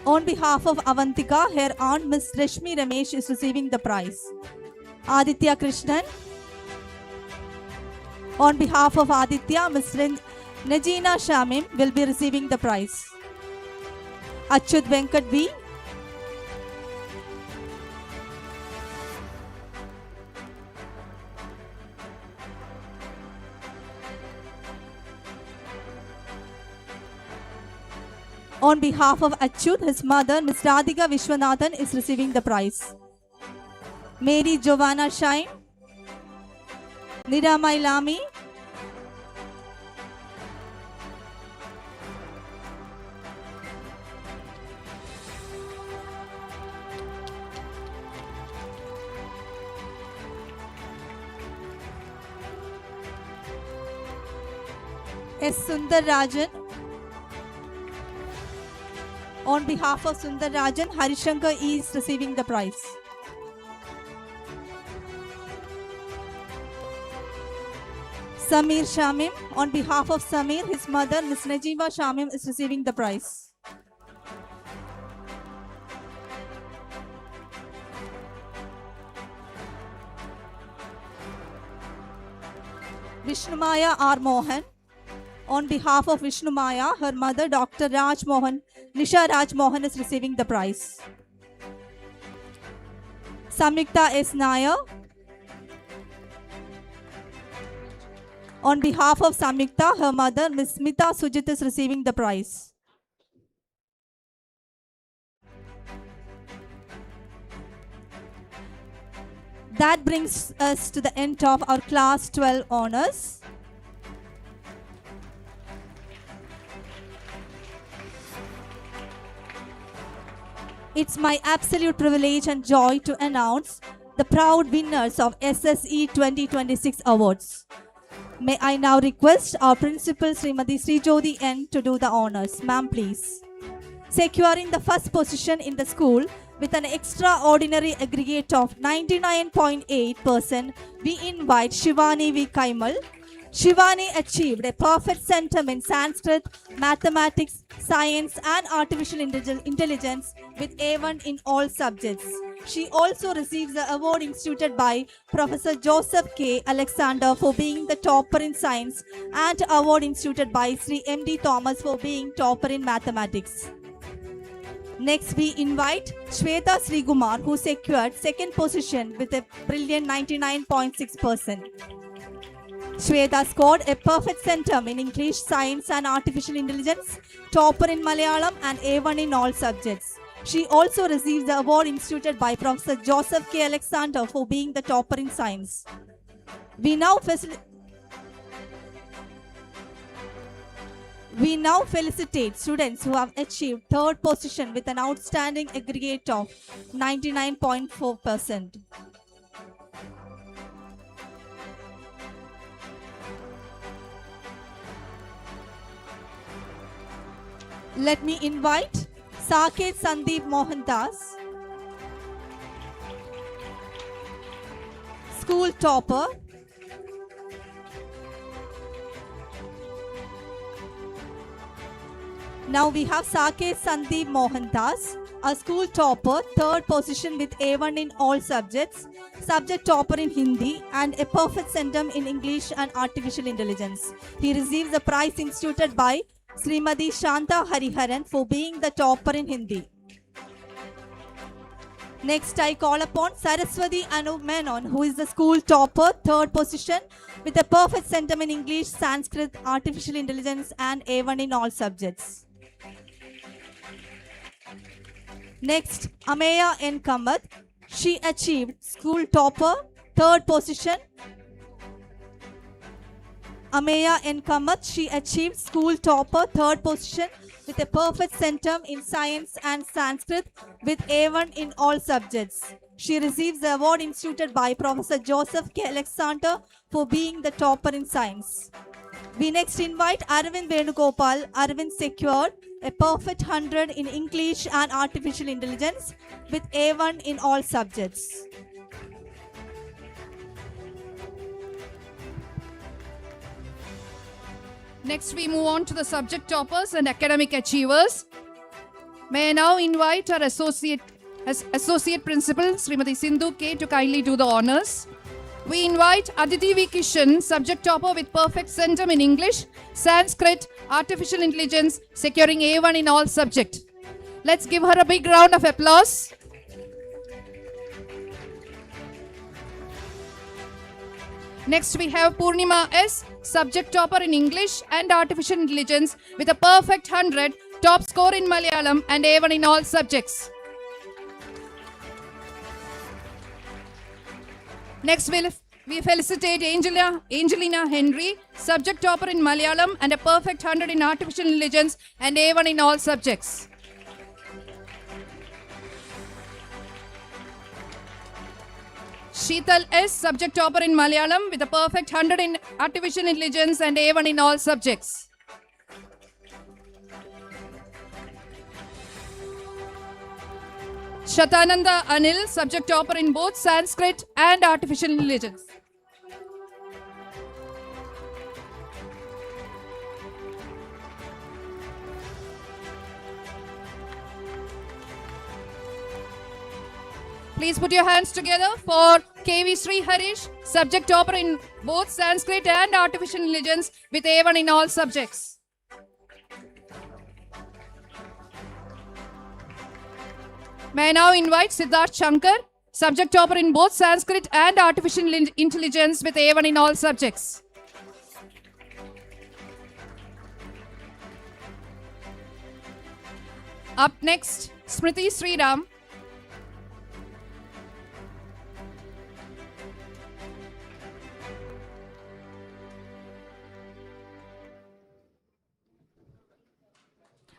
on behalf of Avantika, her aunt Miss Rashmi Ramesh is receiving the prize. Aditya Krishnan, on behalf of Aditya, Miss Najina Shamim will be receiving the prize. Achyut Venkat V, on behalf of Achyut, his mother, Ms. Radhika Vishwanathan, is receiving the prize. Mary Giovanna Shine, Nida Mailami, S. Sundar Rajan. On behalf of Sundar Rajan, Harishankar is receiving the prize. Samir Shamim, on behalf of Samir, his mother, Ms. Najima Shamim is receiving the prize. Vishnumaya R. Mohan, on behalf of Vishnumaya, her mother, Dr. Raj Mohan, Nisha Raj Mohan is receiving the prize. Samyukta S. Nair, on behalf of Samyukta, her mother, Ms. Smita Sujit is receiving the prize. That brings us to the end of our Class 12 honors. It's my absolute privilege and joy to announce the proud winners of SSE 2026 awards. May I now request our principal Srimati Srijodi N to do the honors. Ma'am, please. Securing the first position in the school with an extraordinary aggregate of 99.8%, we invite Shivani V. Kaimal. Shivani achieved a perfect centum in Sanskrit, mathematics, science and artificial intelligence with A1 in all subjects. She also receives the award instituted by Professor Joseph K. Alexander for being the topper in science and award instituted by Sri M.D. Thomas for being topper in mathematics. Next, we invite Shweta Srigumar, who secured second position with a brilliant 99.6%. Shweta scored a perfect centum in English, Science and Artificial Intelligence, topper in Malayalam and A1 in all subjects. She also received the award instituted by Professor Joseph K. Alexander for being the topper in science. We now felicitate students who have achieved third position with an outstanding aggregate of 99.4%. Let me invite Saket Sandeep Mohandas, school topper. Now we have Saket Sandeep Mohandas, a school topper, third position with A1 in all subjects, subject topper in Hindi and a perfect centum in English and Artificial Intelligence. He receives a prize instituted by Srimati Shanta Hariharan for being the topper in Hindi. Next, I call upon Saraswati Anu Menon, who is the school topper, third position, with a perfect centum in English, Sanskrit, Artificial Intelligence, and A1 in all subjects. Next, Ameya N. Kamath. She achieved school topper, third position. Ameya N. Kamath. She achieved school topper, third position, with a perfect centum in Science and Sanskrit with A1 in all subjects. She receives the award instituted by Professor Joseph K. Alexander for being the topper in science. We next invite Arvind Venugopal. Arvind secured a perfect 100 in English and Artificial Intelligence with A1 in all subjects. Next, we move on to the subject toppers and academic achievers. May I now invite our Associate Principal, Srimati Sindhu K, to kindly do the honors. We invite Aditi V. Kishan, subject topper with perfect centum in English, Sanskrit, Artificial Intelligence, securing A1 in all subjects. Let's give her a big round of applause. Next, we have Purnima S, subject topper in English and Artificial Intelligence with a perfect 100, top score in Malayalam and A1 in all subjects. Next, we felicitate Angelina Henry, subject topper in Malayalam and a perfect 100 in Artificial Intelligence and A1 in all subjects. Sheetal S, subject topper in Malayalam with a perfect 100 in Artificial Intelligence and A1 in all subjects. Shatananda Anil, subject topper in both Sanskrit and Artificial Intelligence. Please put your hands together for KV Sri Harish, subject topper in both Sanskrit and Artificial Intelligence with A1 in all subjects. May I now invite Siddharth Shankar, subject topper in both Sanskrit and Artificial Intelligence with A1 in all subjects. Up next, Smriti Sriram.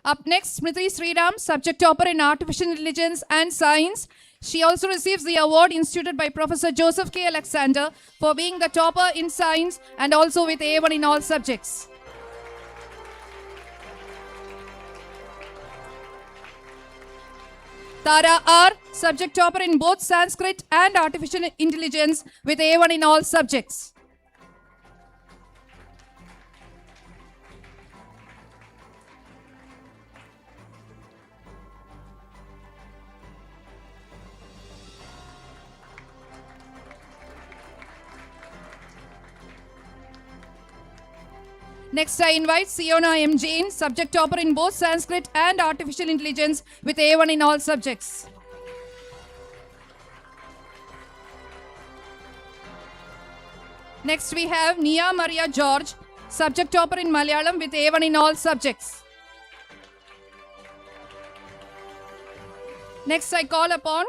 Up next, Smriti Sriram, subject topper in Artificial Intelligence and Science. She also receives the award instituted by Professor Joseph K. Alexander for being the topper in Science and also with A1 in all subjects. Tara R, subject topper in both Sanskrit and Artificial Intelligence with A1 in all subjects. Next, I invite Siona M. Jain, subject topper in both Sanskrit and Artificial Intelligence with A1 in all subjects. Next we have Nia Maria George, subject topper in Malayalam with A1 in all subjects. Next I call upon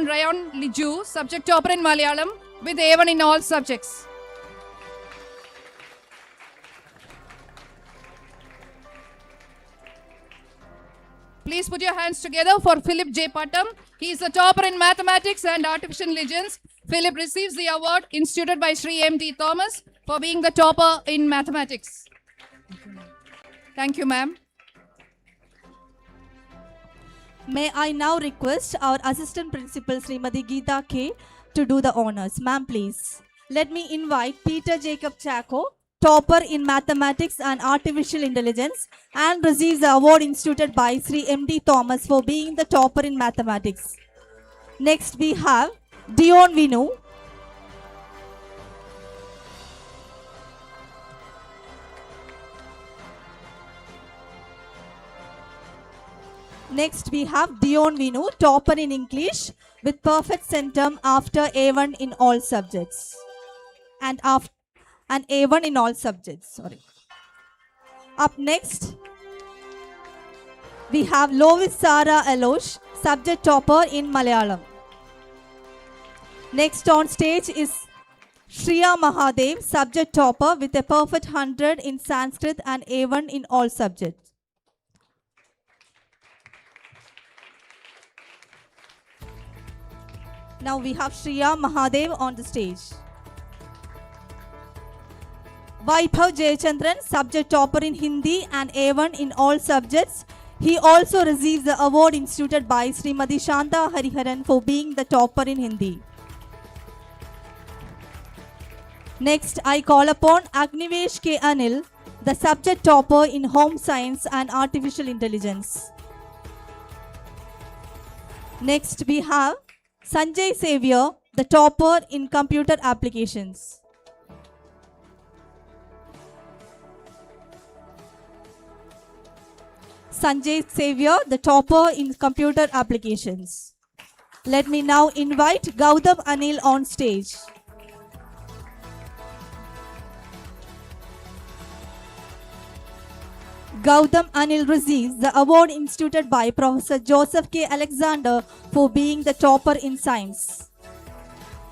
Rayon Liju, subject topper in Malayalam with A1 in all subjects. Please put your hands together for Philip J. Pattam. He is the topper in mathematics and artificial intelligence. Philip receives the award instituted by Sri M.T. Thomas for being the topper in mathematics. Thank you, ma'am. May I now request our Assistant Principal Srimati Geeta K to do the honors. Ma'am, please. Let me invite Peter Jacob Chaco, topper in mathematics and artificial intelligence, and receives the award instituted by Sri M.D. Thomas for being the topper in mathematics. Next we have Dion Vinu. Next we have Dion Vinu, topper in English with perfect centum after A1 in all subjects. And A1 in all subjects, sorry. Up next, we have Lovis Sara Alosh, subject topper in Malayalam. Next on stage is Shriya Mahadev, subject topper with a perfect 100 in Sanskrit and A1 in all subjects. Now we have Shriya Mahadev on the stage. Vaibhav Jayachandran, subject topper in Hindi and A1 in all subjects. He also receives the award instituted by Srimati Shanta Hariharan for being the topper in Hindi. Next, I call upon Agnivesh K. Anil, the subject topper in Home Science and Artificial Intelligence. Next, we have Sanjay Xavier, the topper in Computer Applications. Sanjay Xavier, the topper in Computer Applications. Let me now invite Gautam Anil on stage. Gautam Anil receives the award instituted by Professor Joseph K. Alexander for being the topper in science.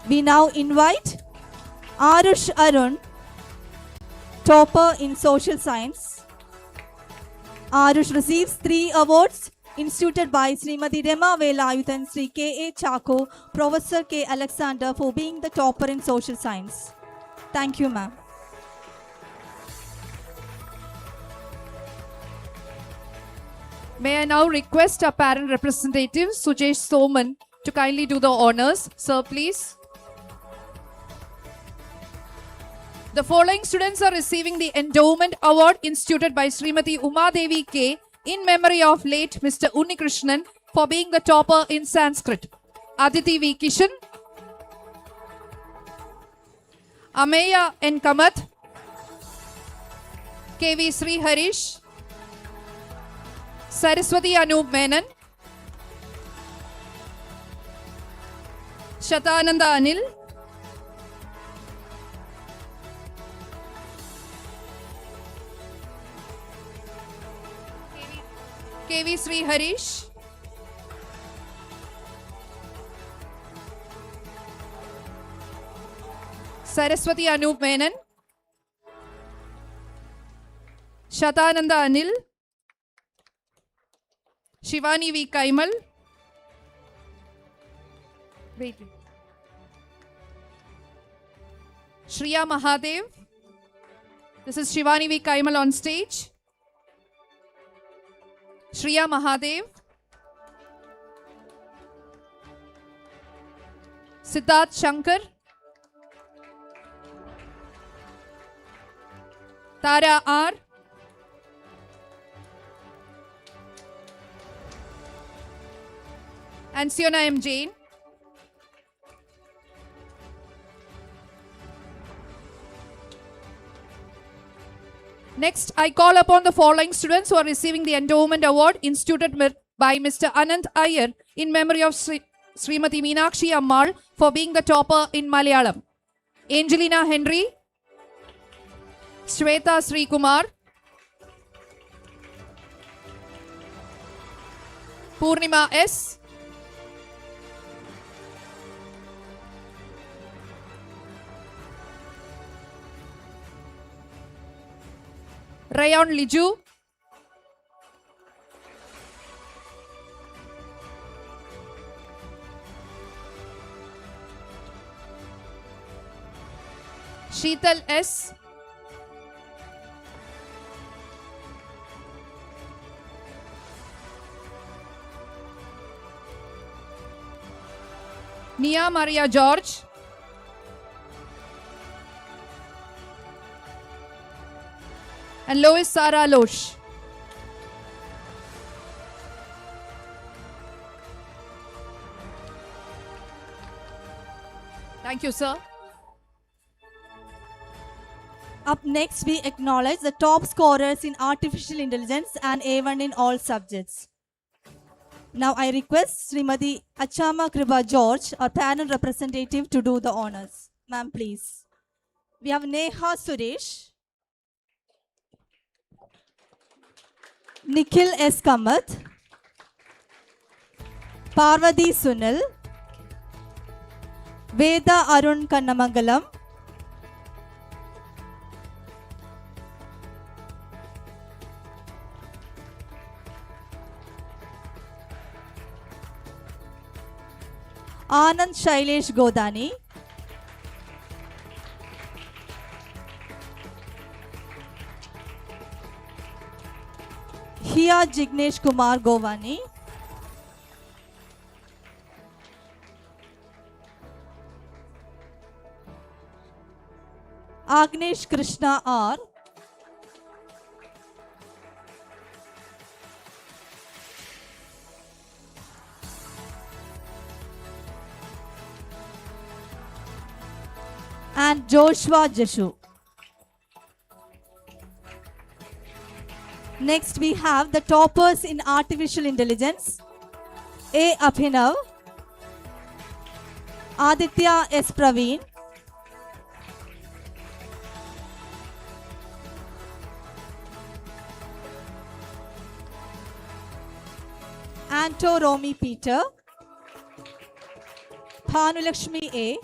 We now invite Arush Arun, topper in social science. Arush receives 3 awards instituted by Srimati Rema Velayuthan, Sri K.A. Chaco, Professor K. Alexander for being the topper in social science. Thank you, ma'am. May I now request our parent representative, Sujesh Soman, to kindly do the honors. Sir, please. The following students are receiving the Endowment Award instituted by Srimati Uma Devi K. in memory of late Mr. Unnikrishnan for being the topper in Sanskrit. Aditi V. Kishan, Ameya N. Kamath, K.V. Sri Harish, Saraswati Anup Menon, Shatananda Anil, K.V. Sri Harish, Saraswati Anup Menon, Shatananda Anil, Shivani V. Kaimal. Wait. Shriya Mahadev. This is Shivani V. Kaimal on stage. Shriya Mahadev. Siddharth Shankar. Tara R. And Siona M. Jain. Next, I call upon the following students who are receiving the Endowment Award instituted by Mr. Anand Iyer in memory of Srimati Meenakshi Ammal for being the topper in Malayalam. Angelina Henry, Shweta Sri Kumar, Purnima S, Rayon Liju, Sheetal S, Nia Maria George, and Lois Sarah Loesch. Thank you, sir. Up next, we acknowledge the top scorers in artificial intelligence and A1 in all subjects. Now I request Srimati Achama Kriba George, our panel representative, to do the honors. Ma'am, please. We have Neha Suresh, Nikhil S. Kamath, Parvati Sunil, Veda Arun Kannamangalam, Anand Shailesh Godani, Hiya Jignesh Kumar Govani, Agnesh Krishna R, and Joshua Jeshu. Next, we have the toppers in artificial intelligence: A. Abhinav, Aditya S. Praveen, Anto Romy Peter, Bhanulakshmi A,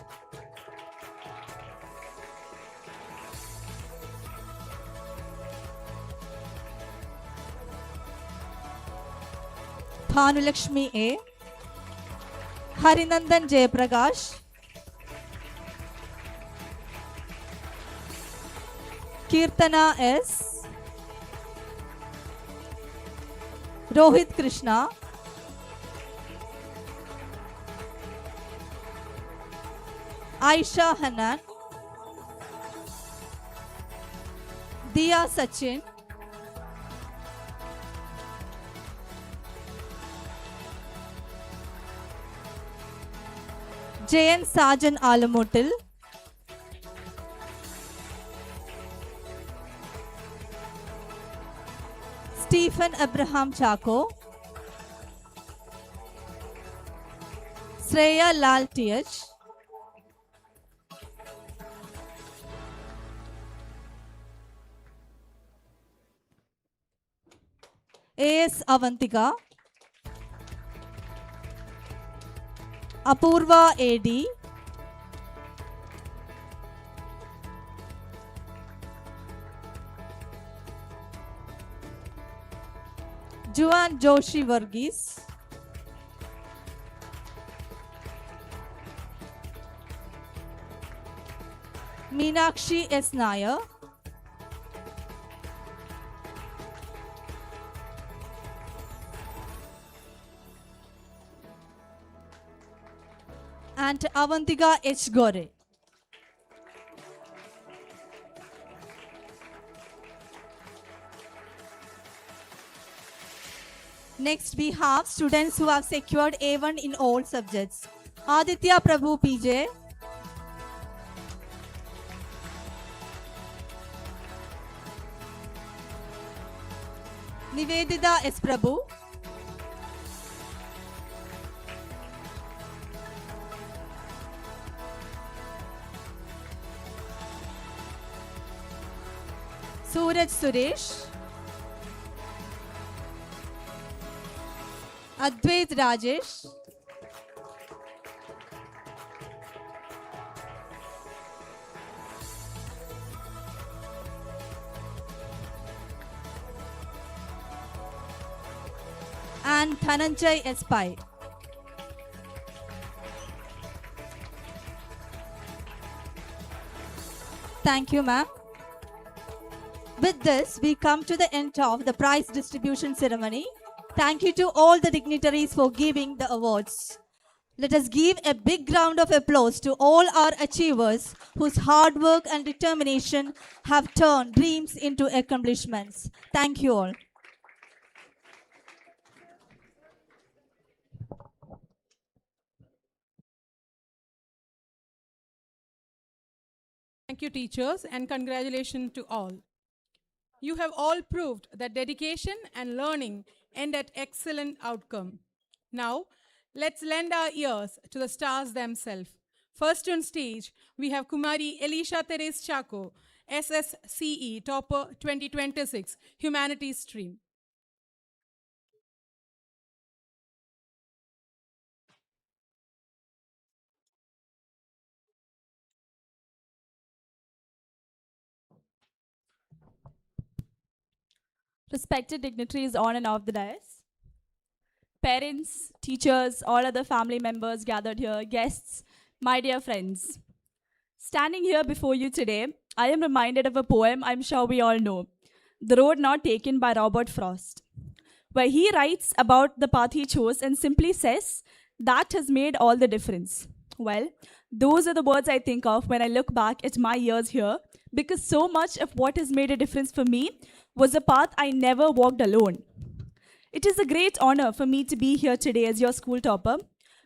Bhanulakshmi A, Harinandan Jayaprakash, Kirtana S, Rohit Krishna, Aisha Hanan, Diya Sachin, Jayan Sajan Alamutil, Stephen Abraham Chako, Shreya Lal TH, A.S. Avantika, Apurva A.D., Juan Joshi Varghese, Meenakshi S. Nair, and Avantika H. Gore. Next, we have students who have secured A1 in all subjects. Aditya Prabhu PJ, Nivedita S. Prabhu, Suraj Suresh, Advait Rajesh, and Dhananjay Espai. Thank you, ma'am. With this, we come to the end of the prize distribution ceremony. Thank you to all the dignitaries for giving the awards. Let us give a big round of applause to all our achievers whose hard work and determination have turned dreams into accomplishments. Thank you all. Thank you, teachers, and congratulations to all. You have all proved that dedication and learning end at excellent outcome. Now, let's lend our ears to the stars themselves. First on stage, we have Kumari Elisha Therese Chaco, SSCE Topper 2026, Humanities Stream. Respected dignitaries on and off the dais, parents, teachers, all other family members gathered here, guests, my dear friends. Standing here before you today, I am reminded of a poem I'm sure we all know, The Road Not Taken by Robert Frost, where he writes about the path he chose and simply says, that has made all the difference. Well, those are the words I think of when I look back at my years here, because so much of what has made a difference for me was a path I never walked alone. It is a great honor for me to be here today as your school topper,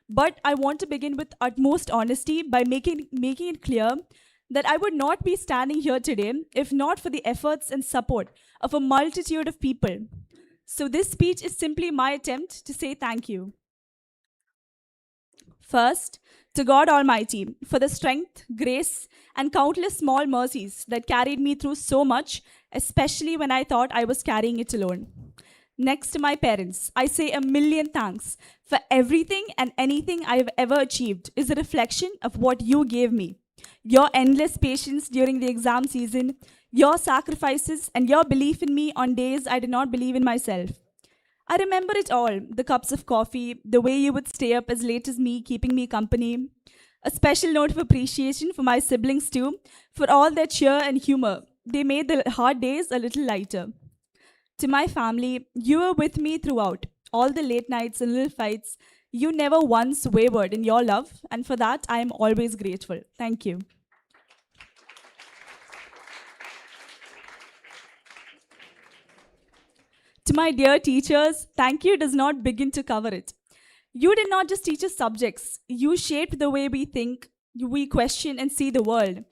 but I want to begin with utmost honesty by making it clear that I would not be standing here today if not for the efforts and support of a multitude of people. So this speech is simply my attempt to say thank you. First, to God Almighty for the strength, grace, and countless small mercies that carried me through so much, especially when I thought I was carrying it alone. Next to my parents, I say a million thanks for everything and anything I have ever achieved is a reflection of what you gave me. Your endless patience during the exam season, your sacrifices, and your belief in me on days I did not believe in myself. I remember it all, the cups of coffee, the way you would stay up as late as me, keeping me company. A special note of appreciation for my siblings too, for all their cheer and humor. They made the hard days a little lighter. To my family, you were with me throughout. All the late nights and little fights, you never once wavered in your love, and for that I am always grateful. Thank you. To my dear teachers, thank you does not begin to cover it. You did not just teach us subjects, you shaped the way we think, we question and see the world.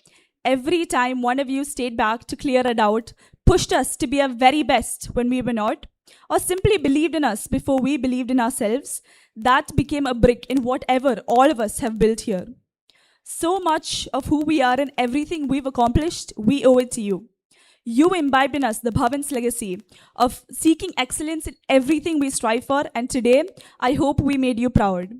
Every time one of you stayed back to clear a doubt, pushed us to be our very best when we were not, or simply believed in us before we believed in ourselves, that became a brick in whatever all of us have built here. So much of who we are and everything we've accomplished, we owe it to you. You imbibed in us the Bhavan's legacy of seeking excellence in everything we strive for, and today, I hope we made you proud.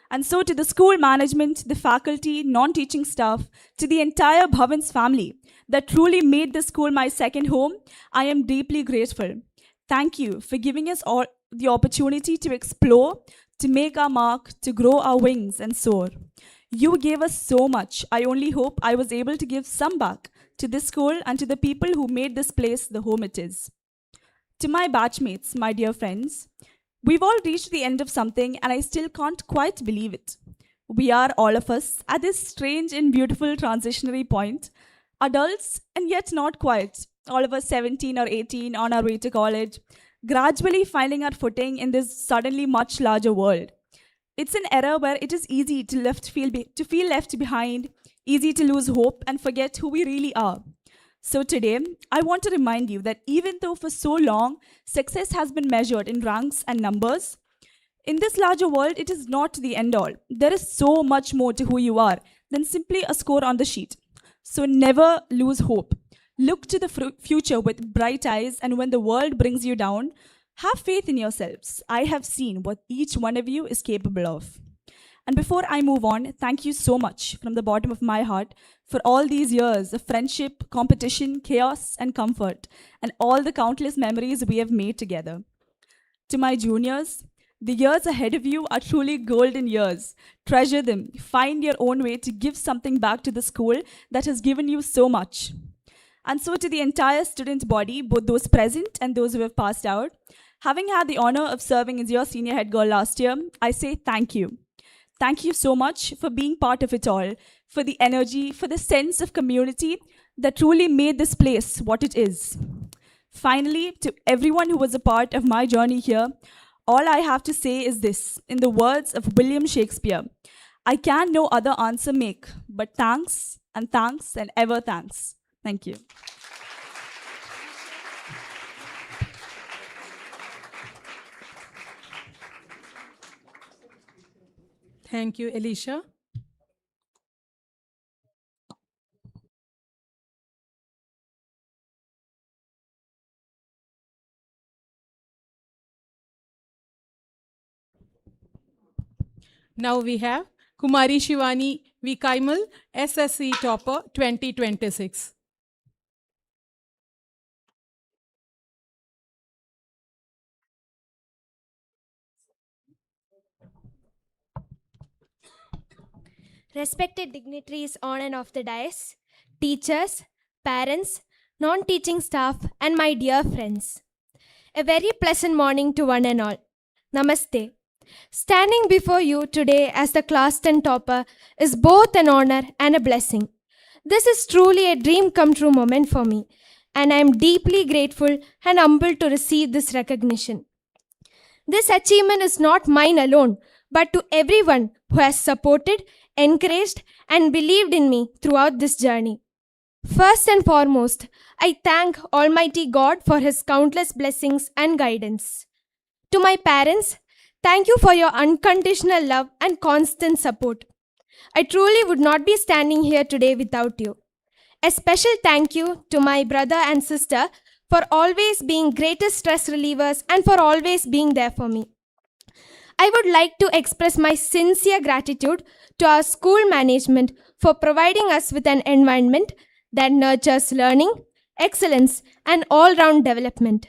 And so to the school management, the faculty, non-teaching staff, to the entire Bhavan's family that truly made this school my second home, I am deeply grateful. Thank you for giving us all the opportunity to explore, to make our mark, to grow our wings and soar. You gave us so much. I only hope I was able to give some back to this school and to the people who made this place the home it is. To my batchmates, my dear friends, we've all reached the end of something and I still can't quite believe it. We are, all of us, at this strange and beautiful transitionary point, adults and yet not quite, all of us 17 or 18 on our way to college, gradually finding our footing in this suddenly much larger world. It's an era where it is easy to feel left behind, easy to lose hope and forget who we really are. So today, I want to remind you that even though for so long, success has been measured in ranks and numbers, in this larger world, it is not the end all. There is so much more to who you are than simply a score on the sheet. So never lose hope. Look to the future with bright eyes, and when the world brings you down, have faith in yourselves. I have seen what each one of you is capable of. And before I move on, thank you so much from the bottom of my heart for all these years of friendship, competition, chaos, and comfort, and all the countless memories we have made together. To my juniors, the years ahead of you are truly golden years. Treasure them. Find your own way to give something back to the school that has given you so much. And so to the entire student body, both those present and those who have passed out, having had the honor of serving as your senior head girl last year, I say thank you. Thank you so much for being part of it all, for the energy, for the sense of community that truly made this place what it is. Finally, to everyone who was a part of my journey here, all I have to say is this, in the words of William Shakespeare, I can no other answer make, but thanks and ever thanks. Thank you. Thank you, Elisha. Now we have Kumari Shivani V. Kaimal, SSE Topper 2026. Respected dignitaries on and off the dais, teachers, parents, non-teaching staff, and my dear friends. A very pleasant morning to one and all. Namaste. Standing before you today as the class 10 topper is both an honor and a blessing. This is truly a dream come true moment for me, and I am deeply grateful and humbled to receive this recognition. This achievement is not mine alone, but to everyone who has supported, encouraged, and believed in me throughout this journey. First and foremost, I thank Almighty God for His countless blessings and guidance. To my parents, thank you for your unconditional love and constant support. I truly would not be standing here today without you. A special thank you to my brother and sister for always being greatest stress relievers and for always being there for me. I would like to express my sincere gratitude to our school management for providing us with an environment that nurtures learning, excellence, and all-round development.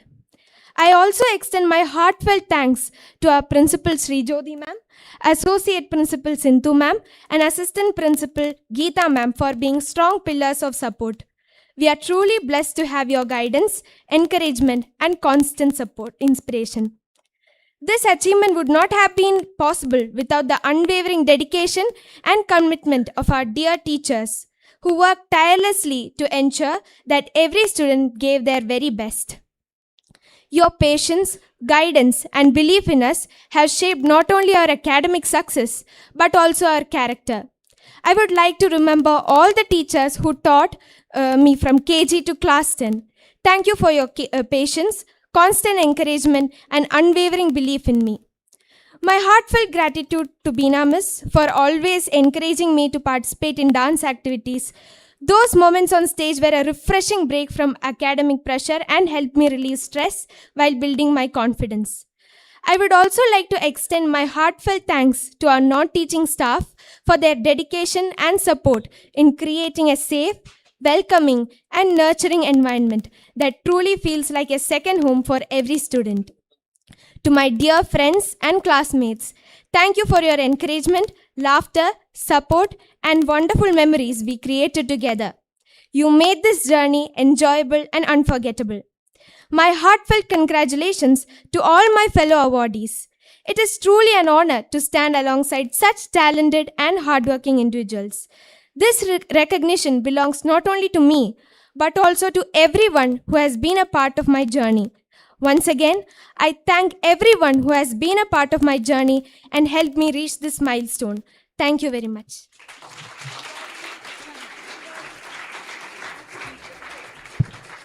I also extend my heartfelt thanks to our Principal Sri Jyoti ma'am, Associate Principal Sindhu ma'am, and Assistant Principal Geeta ma'am for being strong pillars of support. We are truly blessed to have your guidance, encouragement, and constant support, inspiration. This achievement would not have been possible without the unwavering dedication and commitment of our dear teachers, who worked tirelessly to ensure that every student gave their very best. Your patience, guidance, and belief in us have shaped not only our academic success, but also our character. I would like to remember all the teachers who taught me from KG to class 10. Thank you for your patience, constant encouragement, and unwavering belief in me. My heartfelt gratitude to Beena Miss for always encouraging me to participate in dance activities. Those moments on stage were a refreshing break from academic pressure and helped me release stress while building my confidence. I would also like to extend my heartfelt thanks to our non-teaching staff for their dedication and support in creating a safe, welcoming, and nurturing environment that truly feels like a second home for every student. To my dear friends and classmates, thank you for your encouragement, laughter, support, and wonderful memories we created together. You made this journey enjoyable and unforgettable. My heartfelt congratulations to all my fellow awardees. It is truly an honor to stand alongside such talented and hardworking individuals. This recognition belongs not only to me, but also to everyone who has been a part of my journey. Once again, I thank everyone who has been a part of my journey and helped me reach this milestone. Thank you very much.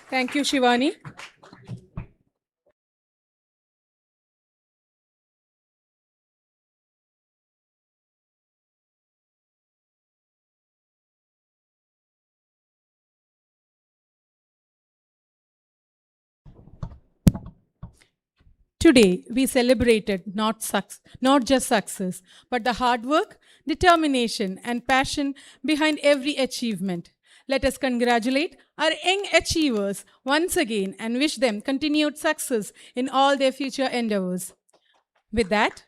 Thank you, Shivani. Today, we celebrated not just success, but the hard work, determination, and passion behind every achievement. Let us congratulate our young achievers once again and wish them continued success in all their future endeavors. With that,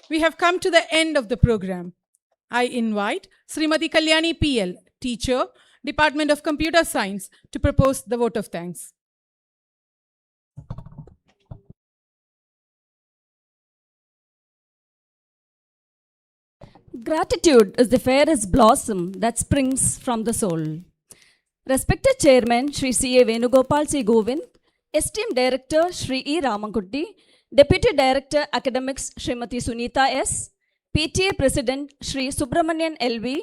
we have come to the end of the program. I invite Srimati Kalyani PL, teacher, Department of Computer Science, to propose the vote of thanks. Gratitude is the fairest blossom that springs from the soul. Respected Chairman Shri C.A. Venugopal C. Govind, Esteemed Director Shri E. Ramankutti, Deputy Director Academics Srimati Sunita S., PTA President Shri Subramanian L.V.,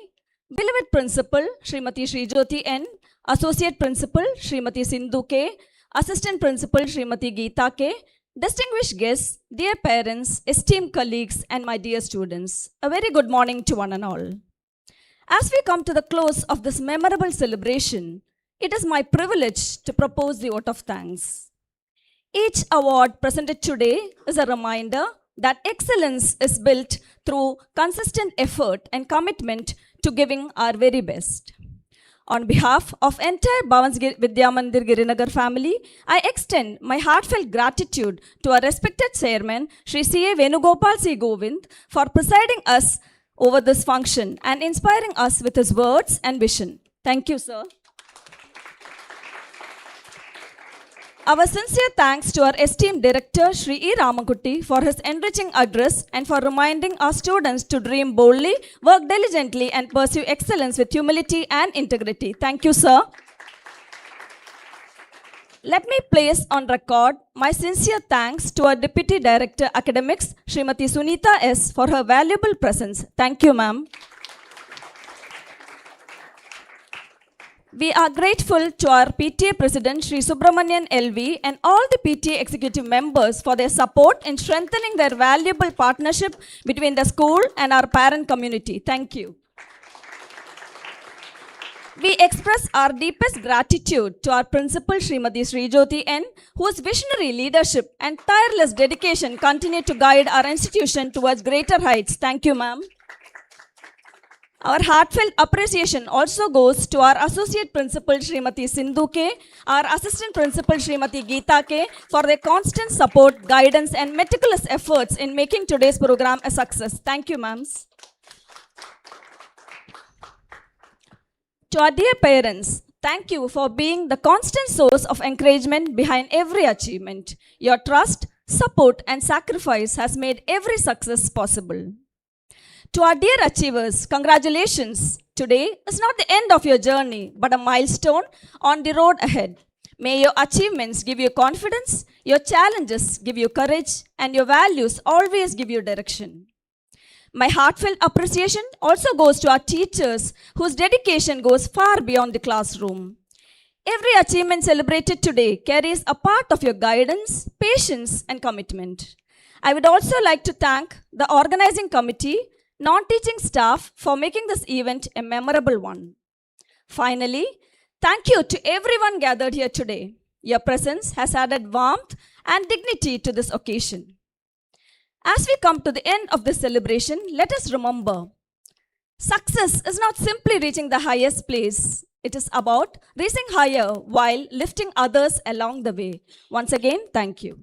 Beloved Principal Srimati Srijyoti N., Associate Principal Srimati Sindhu K., Assistant Principal Srimati Geeta K., distinguished guests, dear parents, esteemed colleagues, and my dear students, a very good morning to one and all. As we come to the close of this memorable celebration, it is my privilege to propose the vote of thanks. Each award presented today is a reminder that excellence is built through consistent effort and commitment to giving our very best. On behalf of entire Bhavans Vidya Mandir Girinagar family, I extend my heartfelt gratitude to our respected chairman, Shri C.A. Venugopal C. Govind, for presiding us over this function and inspiring us with his words and vision. Thank you, sir. Our sincere thanks to our esteemed director, Shri E. Ramankutti, for his enriching address and for reminding our students to dream boldly, work diligently, and pursue excellence with humility and integrity. Thank you, sir. Let me place on record my sincere thanks to our Deputy Director Academics, Srimati Sunita S., for her valuable presence. Thank you, ma'am. We are grateful to our PTA President, Shri Subramanian L.V., and all the PTA executive members for their support in strengthening their valuable partnership between the school and our parent community. Thank you. We express our deepest gratitude to our principal, Srimati Srijyoti N., whose visionary leadership and tireless dedication continue to guide our institution towards greater heights. Thank you, ma'am. Our heartfelt appreciation also goes to our Associate Principal Srimati Sindhu K., our Assistant Principal Srimati Geeta K., for their constant support, guidance, and meticulous efforts in making today's program a success. Thank you, ma'ams. To our dear parents, thank you for being the constant source of encouragement behind every achievement. Your trust, support, and sacrifice has made every success possible. To our dear achievers, congratulations. Today is not the end of your journey, but a milestone on the road ahead. May your achievements give you confidence, your challenges give you courage, and your values always give you direction. My heartfelt appreciation also goes to our teachers, whose dedication goes far beyond the classroom. Every achievement celebrated today carries a part of your guidance, patience, and commitment. I would also like to thank the organizing committee, non-teaching staff for making this event a memorable one. Finally, thank you to everyone gathered here today. Your presence has added warmth and dignity to this occasion. As we come to the end of this celebration, let us remember, success is not simply reaching the highest place. It is about reaching higher while lifting others along the way. Once again, thank you.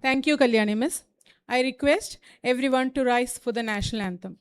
Thank you, Kalyani Miss. I request everyone to rise for the national anthem.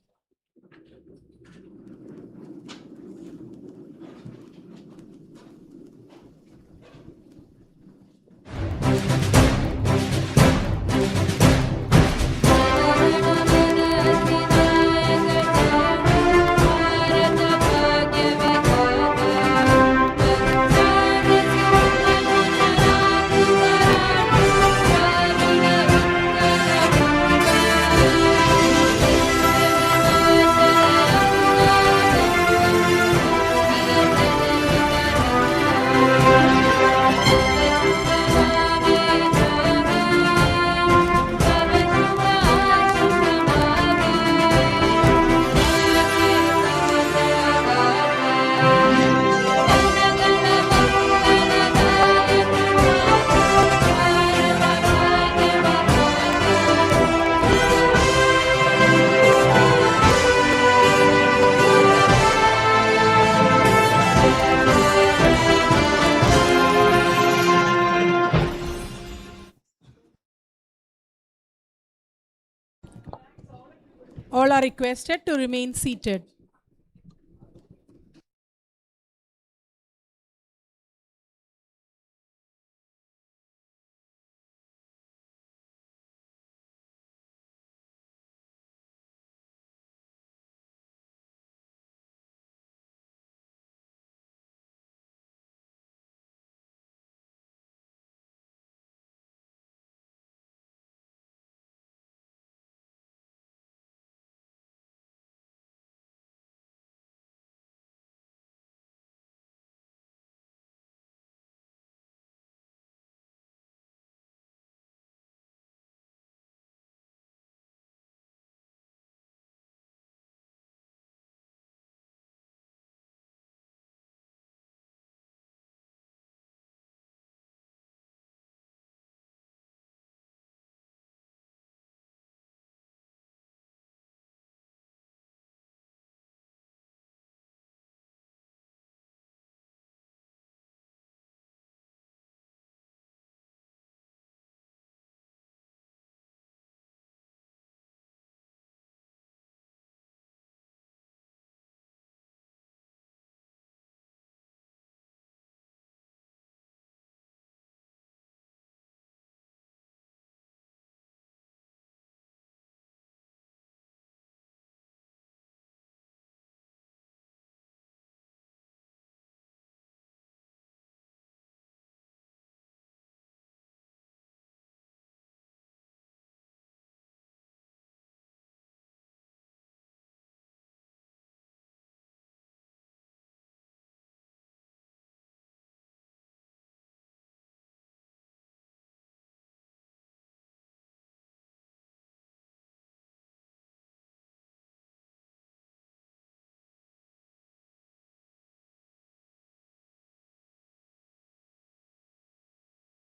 All are requested to remain seated.